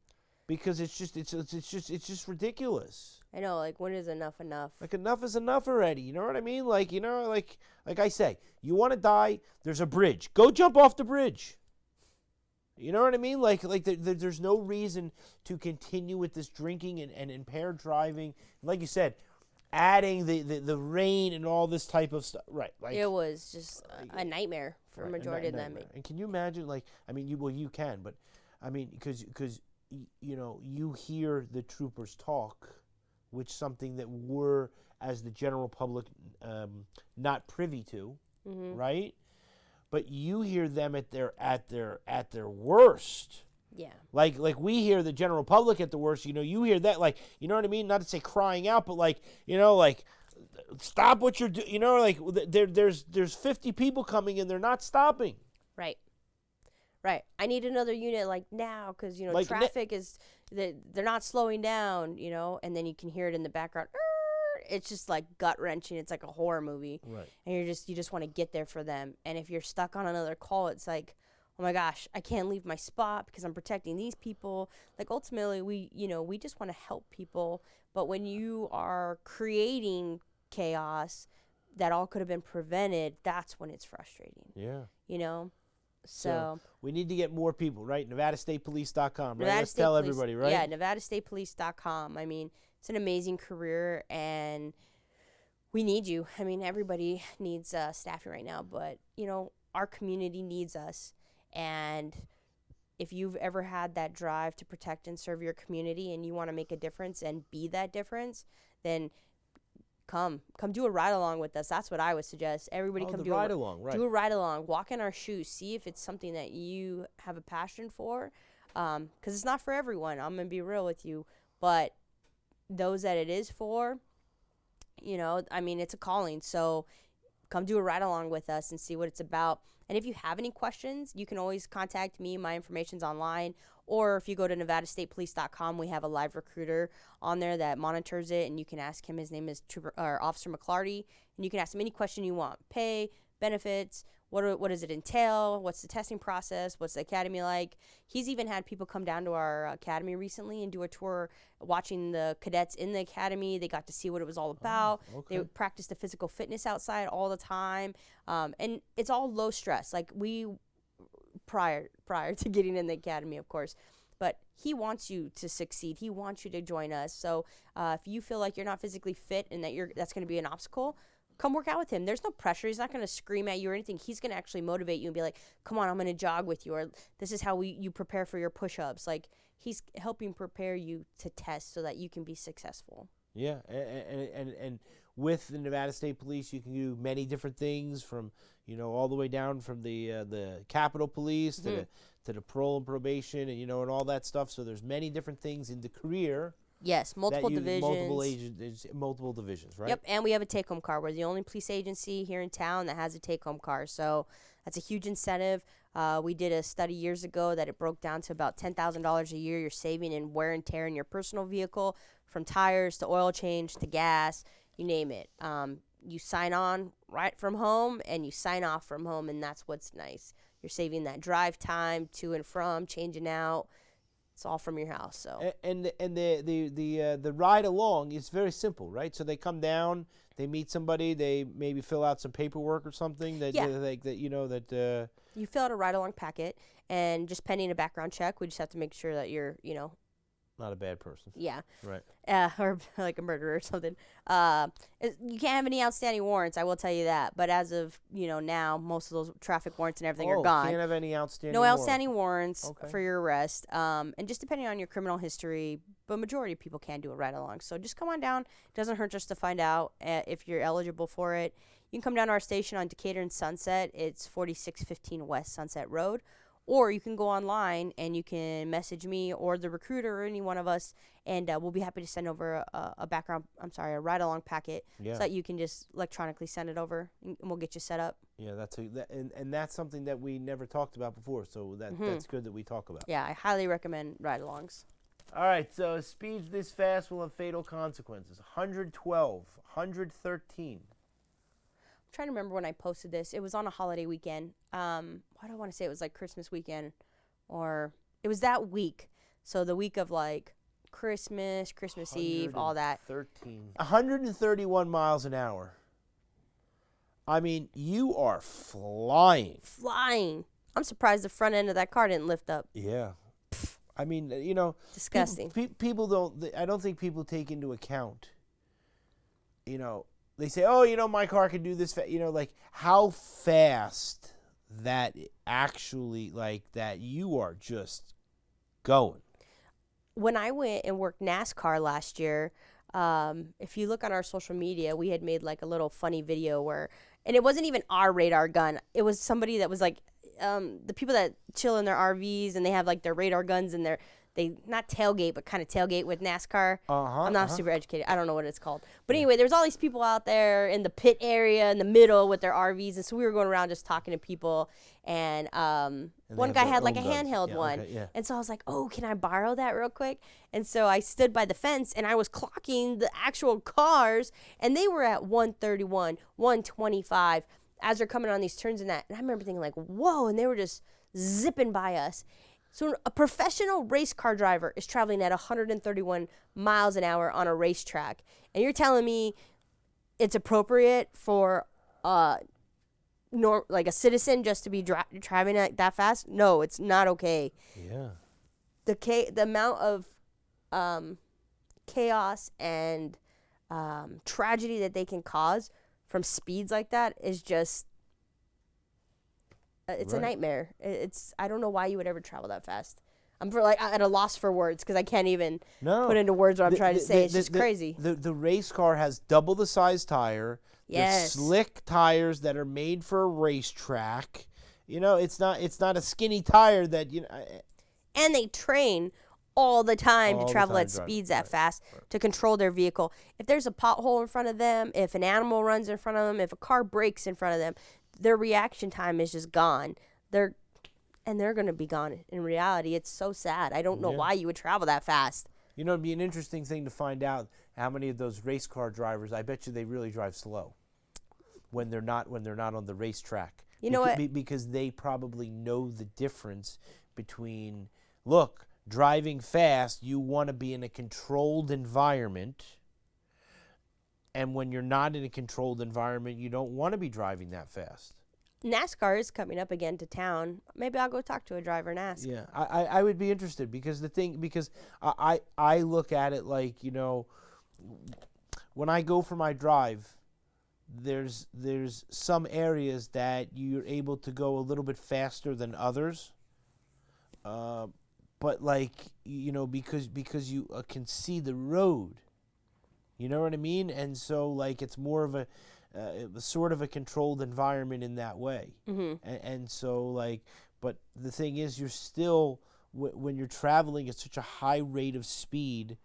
because it's just ridiculous. I know, like, when is enough enough? Like, enough is enough already. You know what I mean? Like, you know, like I say, you want to die, there's a bridge. Go jump off the bridge. You know what I mean? Like there's no reason to continue with this drinking and impaired driving. Like you said, adding the rain and all this type of stuff. Right. Like, it was just a nightmare for a majority of them. And can you imagine, like, I mean, you can, but I mean, because you know, you hear the troopers talk, which something that we're as the general public not privy to, right? But you hear them at their worst. Yeah. Like we hear the general public at the worst. You hear that, like, you know what I mean? Not to say crying out, but like, like, stop what you're doing. Like there's 50 people coming and they're not stopping. Right. Right. I need another unit like now because, Like traffic is, they're not slowing down, and then you can hear it in the background. It's just like gut wrenching. It's like a horror movie. Right. And you just want to get there for them. And if you're stuck on another call, it's like, oh my gosh, I can't leave my spot because I'm protecting these people. Like ultimately we just want to help people. But when you are creating chaos that all could have been prevented, that's when it's frustrating. Yeah. So we need to get more people, right? NevadaStatePolice.com, right? Nevada Let's State tell Police, everybody, right? Yeah, NevadaStatePolice.com. I mean, it's an amazing career, and we need you. I mean, everybody needs staffing right now, but, our community needs us. And if you've ever had that drive to protect and serve your community and you want to make a difference and be that difference, then come do a ride along with us. That's what I would suggest. Everybody come do ride along, right? Do a ride along. Walk in our shoes. See if it's something that you have a passion for. Because it's not for everyone. I'm going to be real with you. But those that it is for, it's a calling. So come do a ride along with us and see what it's about. And if you have any questions, you can always contact me. My information's online. Or if you go to NevadaStatePolice.com, we have a live recruiter on there that monitors it, and you can ask him. His name is Officer McClarty, and you can ask him any question you want. Pay, benefits, what does it entail? What's the testing process? What's the academy like? He's even had people come down to our academy recently and do a tour watching the cadets in the academy. They got to see what it was all about. Okay. They practiced the physical fitness outside all the time. And it's all low stress. Like we prior to getting in the academy, of course, but he wants you to succeed. He wants you to join us. So if you feel like you're not physically fit and that's going to be an obstacle, come work out with him. There's no pressure. He's not going to scream at you or anything. He's going to actually motivate you and be like, come on, I'm going to jog with you, or this is how you prepare for your push-ups. Like, he's helping prepare you to test so that you can be successful. Yeah, and with the Nevada State Police, you can do many different things, from all the way down from the Capitol Police to the parole and probation, and and all that stuff. So there's many different things in the career. Yes, multiple divisions. Multiple divisions, right? Yep, and we have a take-home car. We're the only police agency here in town that has a take-home car, so that's a huge incentive. We did a study years ago that it broke down to about $10,000 a year you're saving in wear and tear in your personal vehicle, from tires to oil change to gas, you name it. You sign on right from home and you sign off from home, and that's what's nice. You're saving that drive time to and from, changing out. It's all from your house. So and the ride along is very simple, right? So they come down, they meet somebody, they maybe fill out some paperwork or something that you fill out a ride along packet, and just pending a background check, we just have to make sure that you're not a bad person. Yeah. Right. Or like a murderer or something. You can't have any outstanding warrants, I will tell you that. But as of, now, most of those traffic warrants and everything are gone. Can't have any outstanding No warrants. outstanding warrants Okay. for your arrest. And just depending on your criminal history, but majority of people can do it right along. So just come on down. It doesn't hurt just to find out if you're eligible for it. You can come down to our station on Decatur and Sunset. It's 4615 West Sunset Road. Or you can go online and you can message me or the recruiter or any one of us, and we'll be happy to send over a ride-along packet so that you can just electronically send it over, and we'll get you set up. Yeah, and that's something that we never talked about before, so that's good that we talk about. Yeah, I highly recommend ride-alongs. All right, so speeds this fast will have fatal consequences. 112, 113. I'm trying to remember when I posted this. It was on a holiday weekend. Why do I want to say it was like Christmas weekend, or it was that week. So the week of like Christmas Eve, all that. 131 miles an hour. I mean, you are flying. I'm surprised the front end of that car didn't lift up. Yeah. I mean, Disgusting. People don't. I don't think people take into account. They say, "Oh, my car can do this." Like how fast that actually, like that, you are just going. When I went and worked NASCAR last year, If you look on our social media, we had made like a little funny video where, and it wasn't even our radar gun. It was somebody that was like, the people that chill in their RVs and they have like their radar guns and they not tailgate, but kind of tailgate with NASCAR. I'm not super educated. I don't know what it's called. But anyway, there's all these people out there in the pit area in the middle with their RVs. And so we were going around just talking to people. And one have guy their had like a own guns. handheld Yeah, one. okay, yeah. And so I was like, oh, can I borrow that real quick? And so I stood by the fence and I was clocking the actual cars. And they were at 131, 125 as they're coming on these turns and that. And I remember thinking like, whoa. And they were just zipping by us. So a professional race car driver is traveling at 131 miles an hour on a racetrack. And you're telling me it's appropriate for like a citizen just to be driving at that fast? No, it's not okay. Yeah. The amount of chaos and tragedy that they can cause from speeds like that is just it's a Right. nightmare. I don't know why you would ever travel that fast. I'm at a loss for words because I can't even put into words what I'm trying to say. It's just crazy. The race car has double the size tire. Yes. They're slick tires that are made for a racetrack. You know, it's not a skinny tire that And they train all the time All to the travel time at driving, speeds that right, fast to control their vehicle. If there's a pothole in front of them, if an animal runs in front of them, if a car breaks in front of them, their reaction time is just gone. They're going to be gone. In reality, it's so sad. I don't know why you would travel that fast. You know, it'd be an interesting thing to find out how many of those race car drivers. I bet you they really drive slow when they're not on the racetrack. You know what? Because they probably know the difference between driving fast. You want to be in a controlled environment, and when you're not in a controlled environment, you don't want to be driving that fast. NASCAR is coming up again to town. Maybe I'll go talk to a driver and ask. Yeah, I would be interested because I look at it like, when I go for my drive, there's some areas that you're able to go a little bit faster than others, but because you can see the road, you know what I mean, and so it's more of a sort of a controlled environment in that way. Mm-hmm. And so but the thing is, you're still when you're traveling at such a high rate of speed,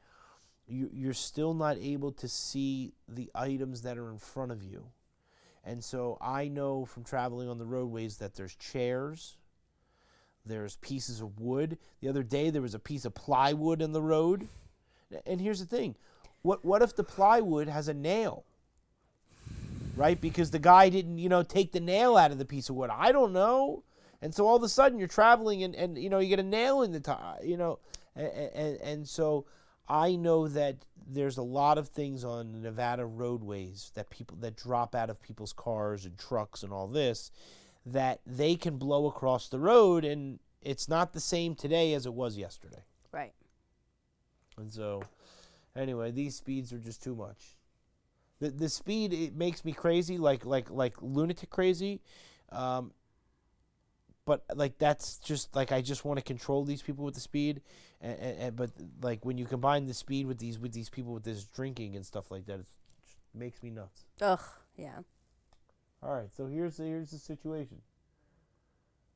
you're still not able to see the items that are in front of you. And so I know from traveling on the roadways that there's chairs, there's pieces of wood. The other day there was a piece of plywood in the road. And here's the thing, what if the plywood has a nail? Right, because the guy didn't, take the nail out of the piece of wood. I don't know, and so all of a sudden you're traveling and you get a nail in the tire, and so I know that there's a lot of things on Nevada roadways that drop out of people's cars and trucks and all this, that they can blow across the road, and it's not the same today as it was yesterday. Right. And so, anyway, these speeds are just too much. The speed, it makes me crazy, like lunatic crazy, but that's just I just want to control these people with the speed, but when you combine the speed with these people with this drinking and stuff like that, it makes me nuts. Ugh, yeah. All right, so here's the situation.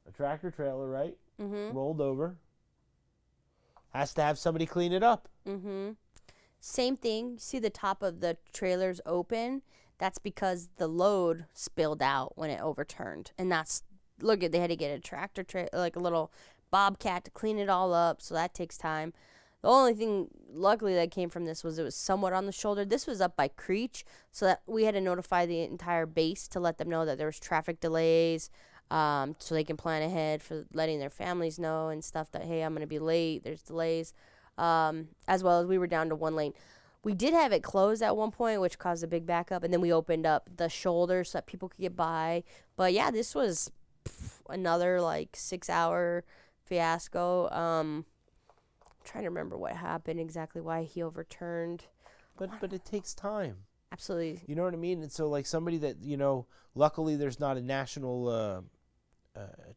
A tractor trailer, right? Mm-hmm. Rolled over. Has to have somebody clean it up. Mm-hmm. Same thing. You see the top of the trailers open? That's because the load spilled out when it overturned. And they had to get a tractor trailer, like a little bobcat to clean it all up. So that takes time. The only thing, luckily, that came from this was it was somewhat on the shoulder. This was up by Creech, so that we had to notify the entire base to let them know that there was traffic delays, so they can plan ahead for letting their families know and stuff that, hey, I'm going to be late. There's delays. As well as we were down to one lane. We did have it closed at one point, which caused a big backup, and then we opened up the shoulder so that people could get by. But yeah, this was another 6-hour fiasco. I'm trying to remember what happened exactly, why he overturned. But it takes time. Absolutely. You know what I mean? And so somebody that, luckily there's not a national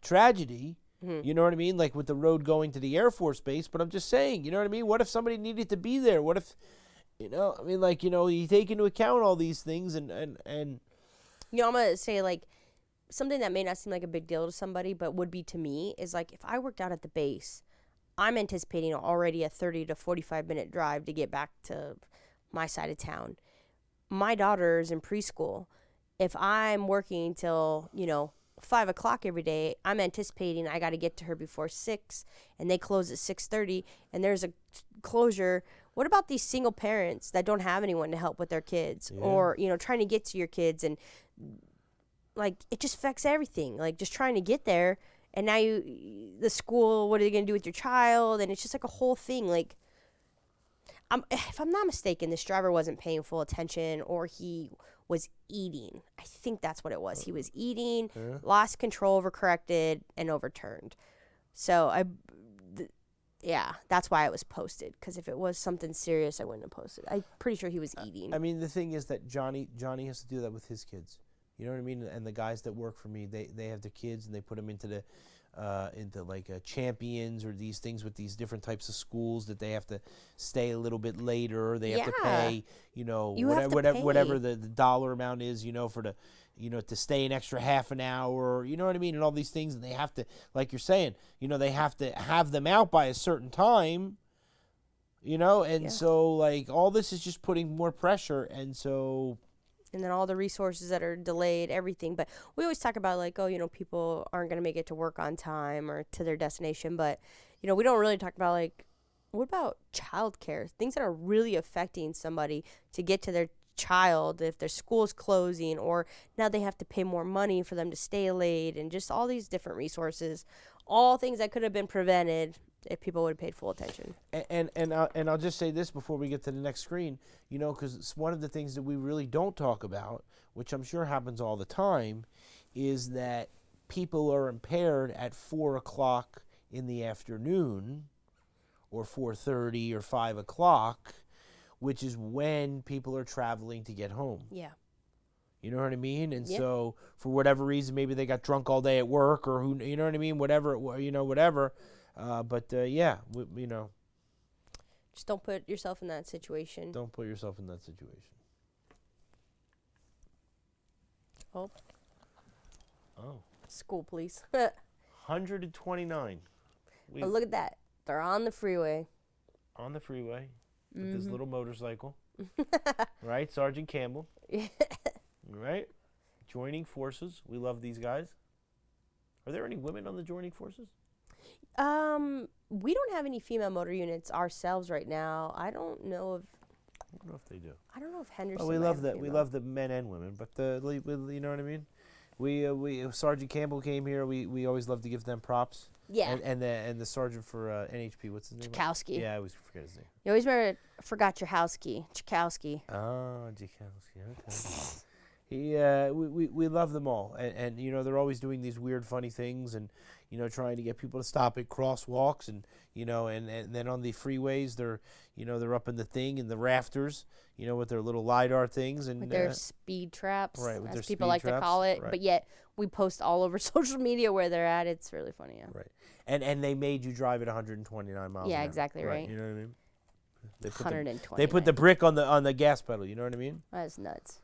tragedy. Mm-hmm. You know what I mean? With the road going to the Air Force Base. But I'm just saying, you know what I mean? What if somebody needed to be there? What if, You know, I mean, like, you take into account all these things and You know, I'm gonna say like something that may not seem like a big deal to somebody, but would be to me is like if I worked out at the base, I'm anticipating already a 30 to 45-minute drive to get back to my side of town. My daughter's in preschool. If I'm working till 5 o'clock every day, I'm anticipating I got to get to her before 6, and they close at 6:30, and there's a closure. What about these single parents that don't have anyone to help with their kids, or trying to get to your kids, and like it just affects everything. Like just trying to get there, and now the school. What are they gonna do with your child? And it's just like a whole thing. Like, if I'm not mistaken, this driver wasn't paying full attention, or he was eating. I think that's what it was. He was eating, lost control, overcorrected, and overturned. So yeah, that's why it was posted. Because if it was something serious, I wouldn't have posted. I'm pretty sure he was eating. I mean, the thing is that Johnny has to do that with his kids. You know what I mean? And the guys that work for me, they have their kids and they put them into champions or these things with these different types of schools that they have to stay a little bit later. They have to pay, whatever the dollar amount is, for the, to stay an extra half an hour, you know what I mean? And all these things, and they have to, like you're saying, they have to have them out by a certain time, so like all this is just putting more pressure. And so, and then all the resources that are delayed, everything. But we always talk about like, people aren't going to make it to work on time or to their destination. But, we don't really talk about like, what about childcare? Things that are really affecting somebody to get to their child if their school's closing, or now they have to pay more money for them to stay late, and just all these different resources, all things that could have been prevented if people would have paid full attention. And I'll just say this before we get to the next screen, because it's one of the things that we really don't talk about, which I'm sure happens all the time, is that people are impaired at 4 o'clock in the afternoon, or 4:30 or 5 o'clock, which is when people are traveling to get home. Yeah. You know what I mean? And Yeah. so for whatever reason, maybe they got drunk all day at work, or who, you know what I mean? Whatever. Just don't put yourself in that situation. Don't put yourself in that situation. Oh, Oh. school police. 129. But look at that. They're on the freeway. On the freeway with his little motorcycle. Right? Sergeant Campbell. Right? Joining forces. We love these guys. Are there any women on the joining forces? We don't have any female motor units ourselves right now. I don't know if they do. I don't know if Henderson. Oh, we might love have that. We female. love the men and women, but you know what I mean. We Sergeant Campbell came here. We always love to give them props. Yeah. And the sergeant for NHP. What's his name? Chakowski. Yeah, I always forget his name. You always forgot your house key. Chakowski. Oh, Chakowski. Okay. We love them all, and they're always doing these weird, funny things, and trying to get people to stop at crosswalks, and and then on the freeways they're up in the thing in the rafters, with their little LiDAR things, and With their speed traps, right, with as their people speed like to traps, call it. right. But yet we post all over social media where they're at. It's really funny. Yeah. right, and they made you drive at 129 miles. Yeah, an hour. exactly right. You know what I mean? They 120. put the brick on the gas pedal. You know what I mean? That's nuts.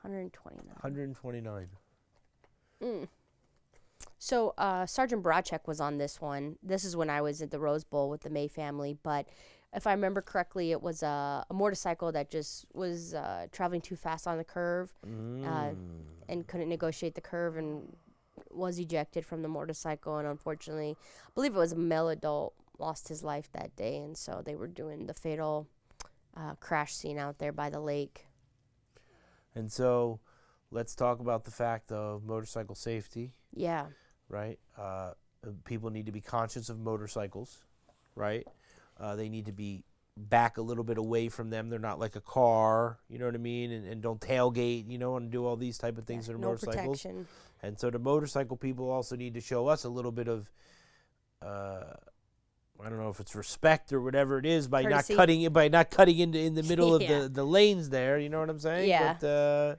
129. 129. So Sergeant Bracek was on this one. This is when I was at the Rose Bowl with the May family. But if I remember correctly, it was a motorcycle that just was traveling too fast on the curve and couldn't negotiate the curve and was ejected from the motorcycle. And unfortunately, I believe it was a male adult, lost his life that day. And so they were doing the fatal crash scene out there by the lake. And so, let's talk about the fact of motorcycle safety. Yeah. Right? People need to be conscious of motorcycles, right? They need to be back a little bit away from them. They're not like a car, you know what I mean? And don't tailgate, and do all these type of things that are No motorcycles. protection. And so the motorcycle people also need to show us a little bit of, I don't know if it's respect or whatever it is by Courtesy. not cutting in the middle Yeah. of the lanes there. You know what I'm saying? Yeah. But,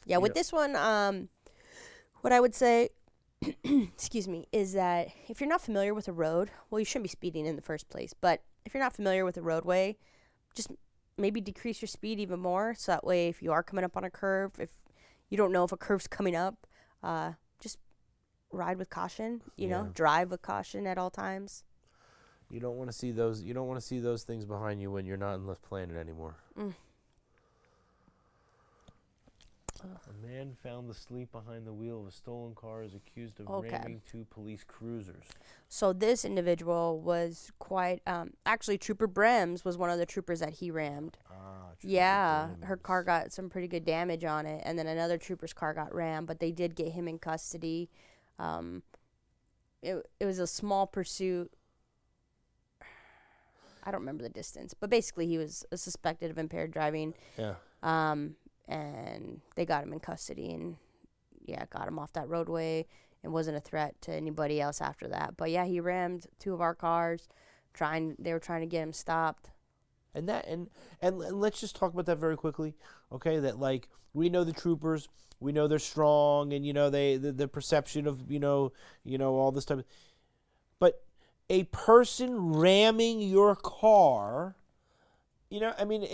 Yeah, with this one, what I would say, excuse me, is that if you're not familiar with a road, well, you shouldn't be speeding in the first place. But if you're not familiar with a roadway, just maybe decrease your speed even more. So that way, if you are coming up on a curve, if you don't know if a curve's coming up, just ride with caution, you know, drive with caution at all times. You don't want to see those. You don't want to see those things behind you when you're not in the planet anymore. A man found asleep behind the wheel of a stolen car is accused of ramming 2 police cruisers. So this individual was quite, actually Trooper Brems was one of the troopers that he rammed. Yeah, her car got some pretty good damage on it, and then another trooper's car got rammed, but they did get him in custody. It was a small pursuit. I don't remember the distance, but basically he was suspected of impaired driving. Yeah. And they got him in custody and, got him off that roadway and wasn't a threat to anybody else after that. But, he rammed 2 of our cars. They were trying to get him stopped. And let's just talk about that very quickly, okay? That, like, we know the troopers, we know they're strong, and, you know, the perception of, you know, all this stuff. But a person ramming your car, you know, I mean,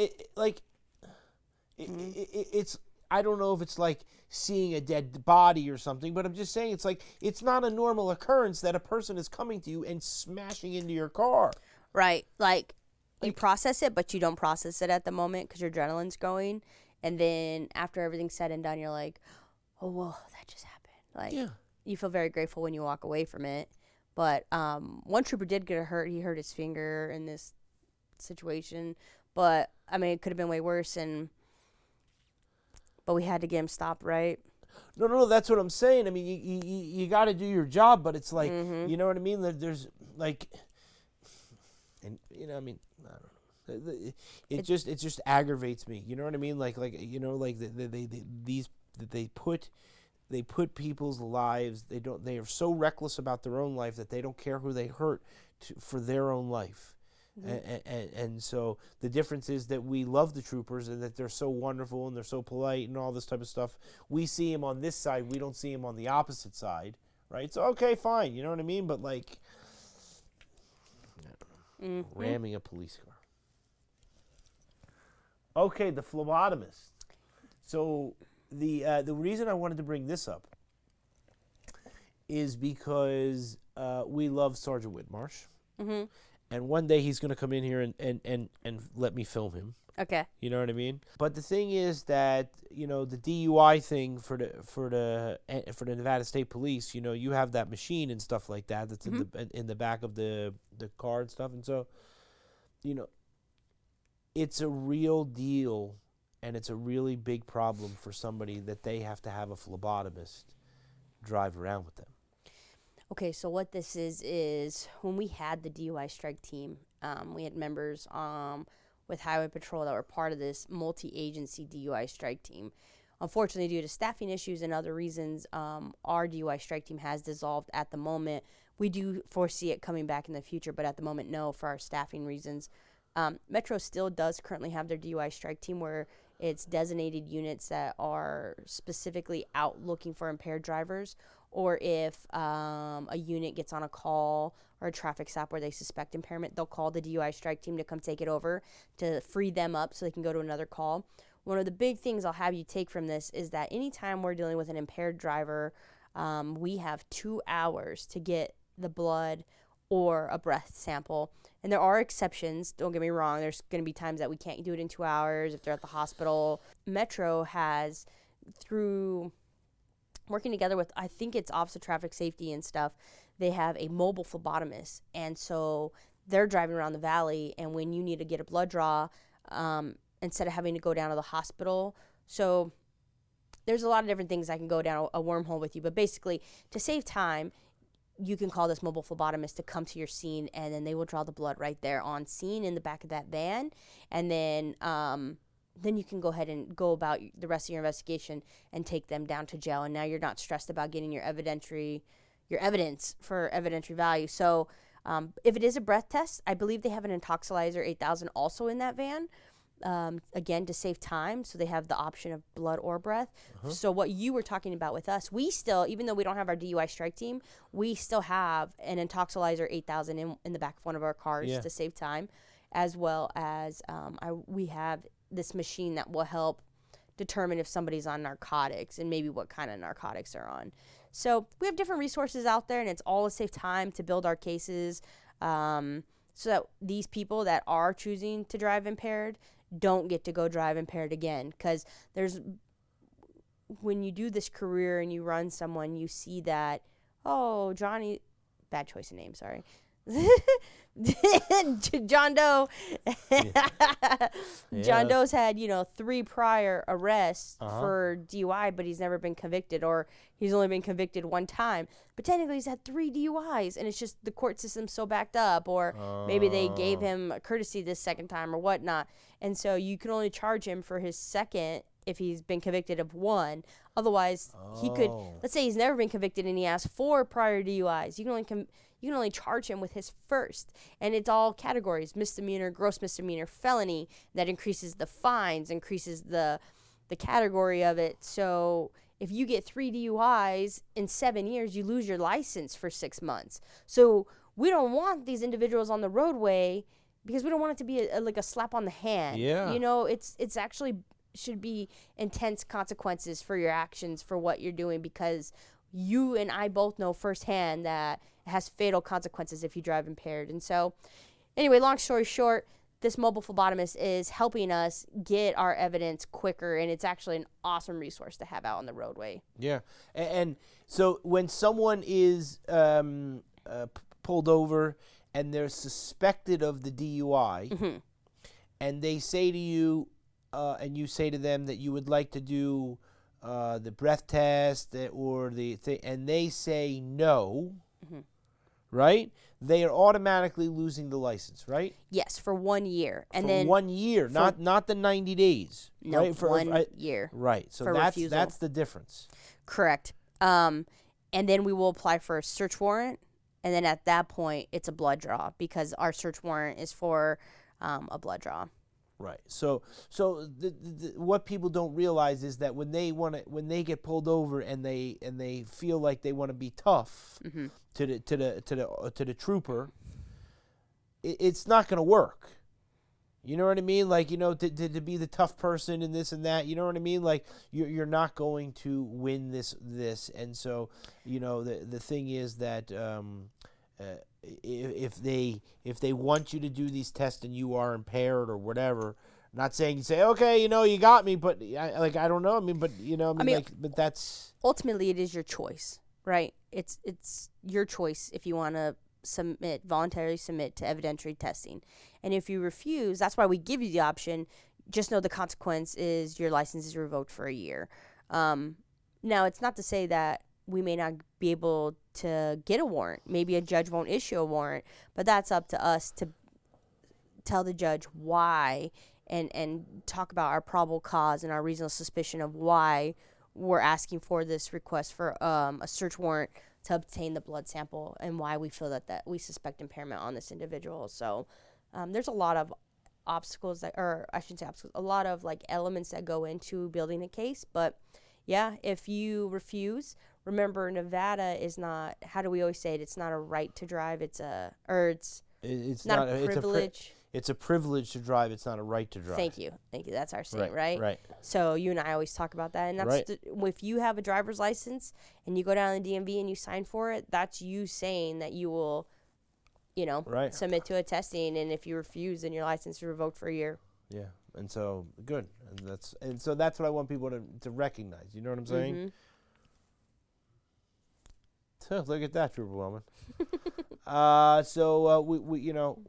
it's, I don't know if it's like seeing a dead body or something, but I'm just saying it's like, it's not a normal occurrence that a person is coming to you and smashing into your car. Right. Like you process it, but you don't process it at the moment because your adrenaline's going. And then after everything's said and done, you're like, oh, whoa, that just happened. Like, you feel very grateful when you walk away from it. But one trooper did get hurt. He hurt his finger in this situation. But, I mean, it could have been way worse. But we had to get him stopped, right? No, that's what I'm saying. I mean, you got to do your job, but it's like, you know what I mean? There's like, and you know, I mean, I don't know. It just aggravates me. You know what I mean? Like you know, like they put people's lives. They are so reckless about their own life that they don't care who they hurt for their own life. And so the difference is that we love the troopers and that they're so wonderful and they're so polite and all this type of stuff. We see them on this side. We don't see them on the opposite side, right? So, okay, fine. You know what I mean? But, like, ramming a police car. Okay, the phlebotomist. So the reason I wanted to bring this up is because we love Sergeant Whitmarsh. And one day he's going to come in here and let me film him. Okay. You know what I mean? But the thing is that, you know, the DUI thing for the Nevada State Police, you know, you have that machine and stuff like that that's in the back of the car and stuff. And so, you know, it's a real deal and it's a really big problem for somebody that they have to have a phlebotomist drive around with them. Okay, so what this is when we had the DUI strike team, we had members with Highway Patrol that were part of this multi-agency DUI strike team. Unfortunately, due to staffing issues and other reasons, our DUI strike team has dissolved at the moment. We do foresee it coming back in the future, but at the moment, no, for our staffing reasons. Metro still does currently have their DUI strike team where it's designated units that are specifically out looking for impaired drivers, or if a unit gets on a call or a traffic stop where they suspect impairment, they'll call the DUI strike team to come take it over to free them up so they can go to another call. One of the big things I'll have you take from this is that anytime we're dealing with an impaired driver, we have 2 hours to get the blood or a breath sample. And there are exceptions, don't get me wrong. There's going to be times that we can't do it in 2 hours if they're at the hospital. Metro has, through working together with, I think it's Office of Traffic Safety and stuff, they have a mobile phlebotomist. And so they're driving around the valley, and when you need to get a blood draw, instead of having to go down to the hospital. So there's a lot of different things I can go down a wormhole with you. But basically, to save time, you can call this mobile phlebotomist to come to your scene, and then they will draw the blood right there on scene in the back of that van. And then you can go ahead and go about the rest of your investigation and take them down to jail. And now you're not stressed about getting your evidence for evidentiary value. So if it is a breath test, I believe they have an Intoxilyzer 8000 also in that van. Again, to save time, so they have the option of blood or breath. So what you were talking about with us, we still, even though we don't have our DUI strike team, we still have an Intoxilyzer 8000 in the back of one of our cars to save time. as well as we have this machine that will help determine if somebody's on narcotics and maybe what kind of narcotics they're on. So we have different resources out there, and it's all to save time to build our cases, so that these people that are choosing to drive impaired don't get to go drive impaired again. Because when you do this career and you run someone, you see that, oh, Johnny, bad choice of name, sorry. John Doe. John Doe's had, 3 prior arrests for DUI, but he's never been convicted, or he's only been convicted 1 time. But technically, he's had 3 DUIs, and it's just the court system's so backed up, or maybe they gave him a courtesy this second time or whatnot. And so you can only charge him for his second if he's been convicted of 1. Otherwise, he could, let's say he's never been convicted and he has 4 prior DUIs. You can only charge him with his first. And it's all categories: misdemeanor, gross misdemeanor, felony. That increases the fines, increases the category of it. So if you get 3 DUIs in 7 years, you lose your license for 6 months. So we don't want these individuals on the roadway, because we don't want it to be like a slap on the hand. Yeah. It's actually should be intense consequences for your actions for what you're doing, because you and I both know firsthand that it has fatal consequences if you drive impaired. And so, anyway, long story short, this mobile phlebotomist is helping us get our evidence quicker, and it's actually an awesome resource to have out on the roadway. Yeah, and so when someone is pulled over and they're suspected of the DUI, and they say to you, and you say to them that you would like to do the breath test or the thing, and they say no, right? They are automatically losing the license, right? Yes, for 1 year, and for then 1 year, not the 90 days. no, right? For 1 year. Right. So for refusal. that's the difference. Correct. And then we will apply for a search warrant, and then at that point, it's a blood draw, because our search warrant is for a blood draw. Right. So what people don't realize is that when they get pulled over and they feel like they want to be tough to the trooper, it's not going to work. You know what I mean? Like, to be the tough person and this and that. You know what I mean? Like, you're not going to win this. And so, the thing is that if they want you to do these tests and you are impaired or whatever, I'm not saying you say, okay, you got me, but I don't know. But that's ultimately, it is your choice, right? It's your choice if you want to voluntarily submit to evidentiary testing. And if you refuse, that's why we give you the option. Just know the consequence is your license is revoked for a year. Now, it's not to say that we may not be able to get a warrant. Maybe a judge won't issue a warrant, but that's up to us to tell the judge why and talk about our probable cause and our reasonable suspicion of why we're asking for this request for a search warrant to obtain the blood sample, and why we feel that we suspect impairment on this individual. So there's a lot of obstacles a lot of elements that go into building a case. But yeah, if you refuse, remember, Nevada is not, how do we always say it? It's not a right to drive. It's not a privilege. It's a privilege to drive. It's not a right to drive. Thank you. That's our saying, right? Right. So you and I always talk about that. And that's if you have a driver's license and you go down to the DMV and you sign for it, that's you saying that you will, submit to a testing. And if you refuse, then your license is revoked for a year. Yeah. And so, good. And so that's what I want people to recognize. You know what I'm saying? So look at that, Trooper Wellman.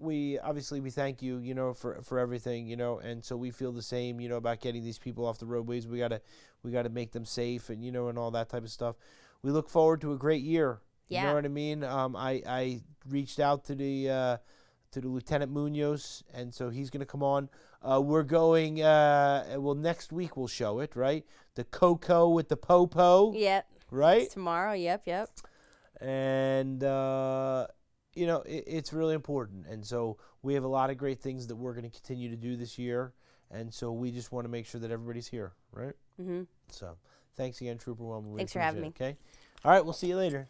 We obviously we thank you, for everything, and so we feel the same, about getting these people off the roadways. We gotta make them safe, and and all that type of stuff. We look forward to a great year. Yeah. You know what I mean? I reached out to the Lieutenant Munoz, and so he's gonna come on. We're going. Next week we'll show it, right? The Coco with the Popo. Yep. Right. It's tomorrow. Yep. And it's really important, and so we have a lot of great things that we're going to continue to do this year, and so we just want to make sure that everybody's here, right? So thanks again, Trooper Wellman. Thanks for having me. Okay, all right, we'll see you later.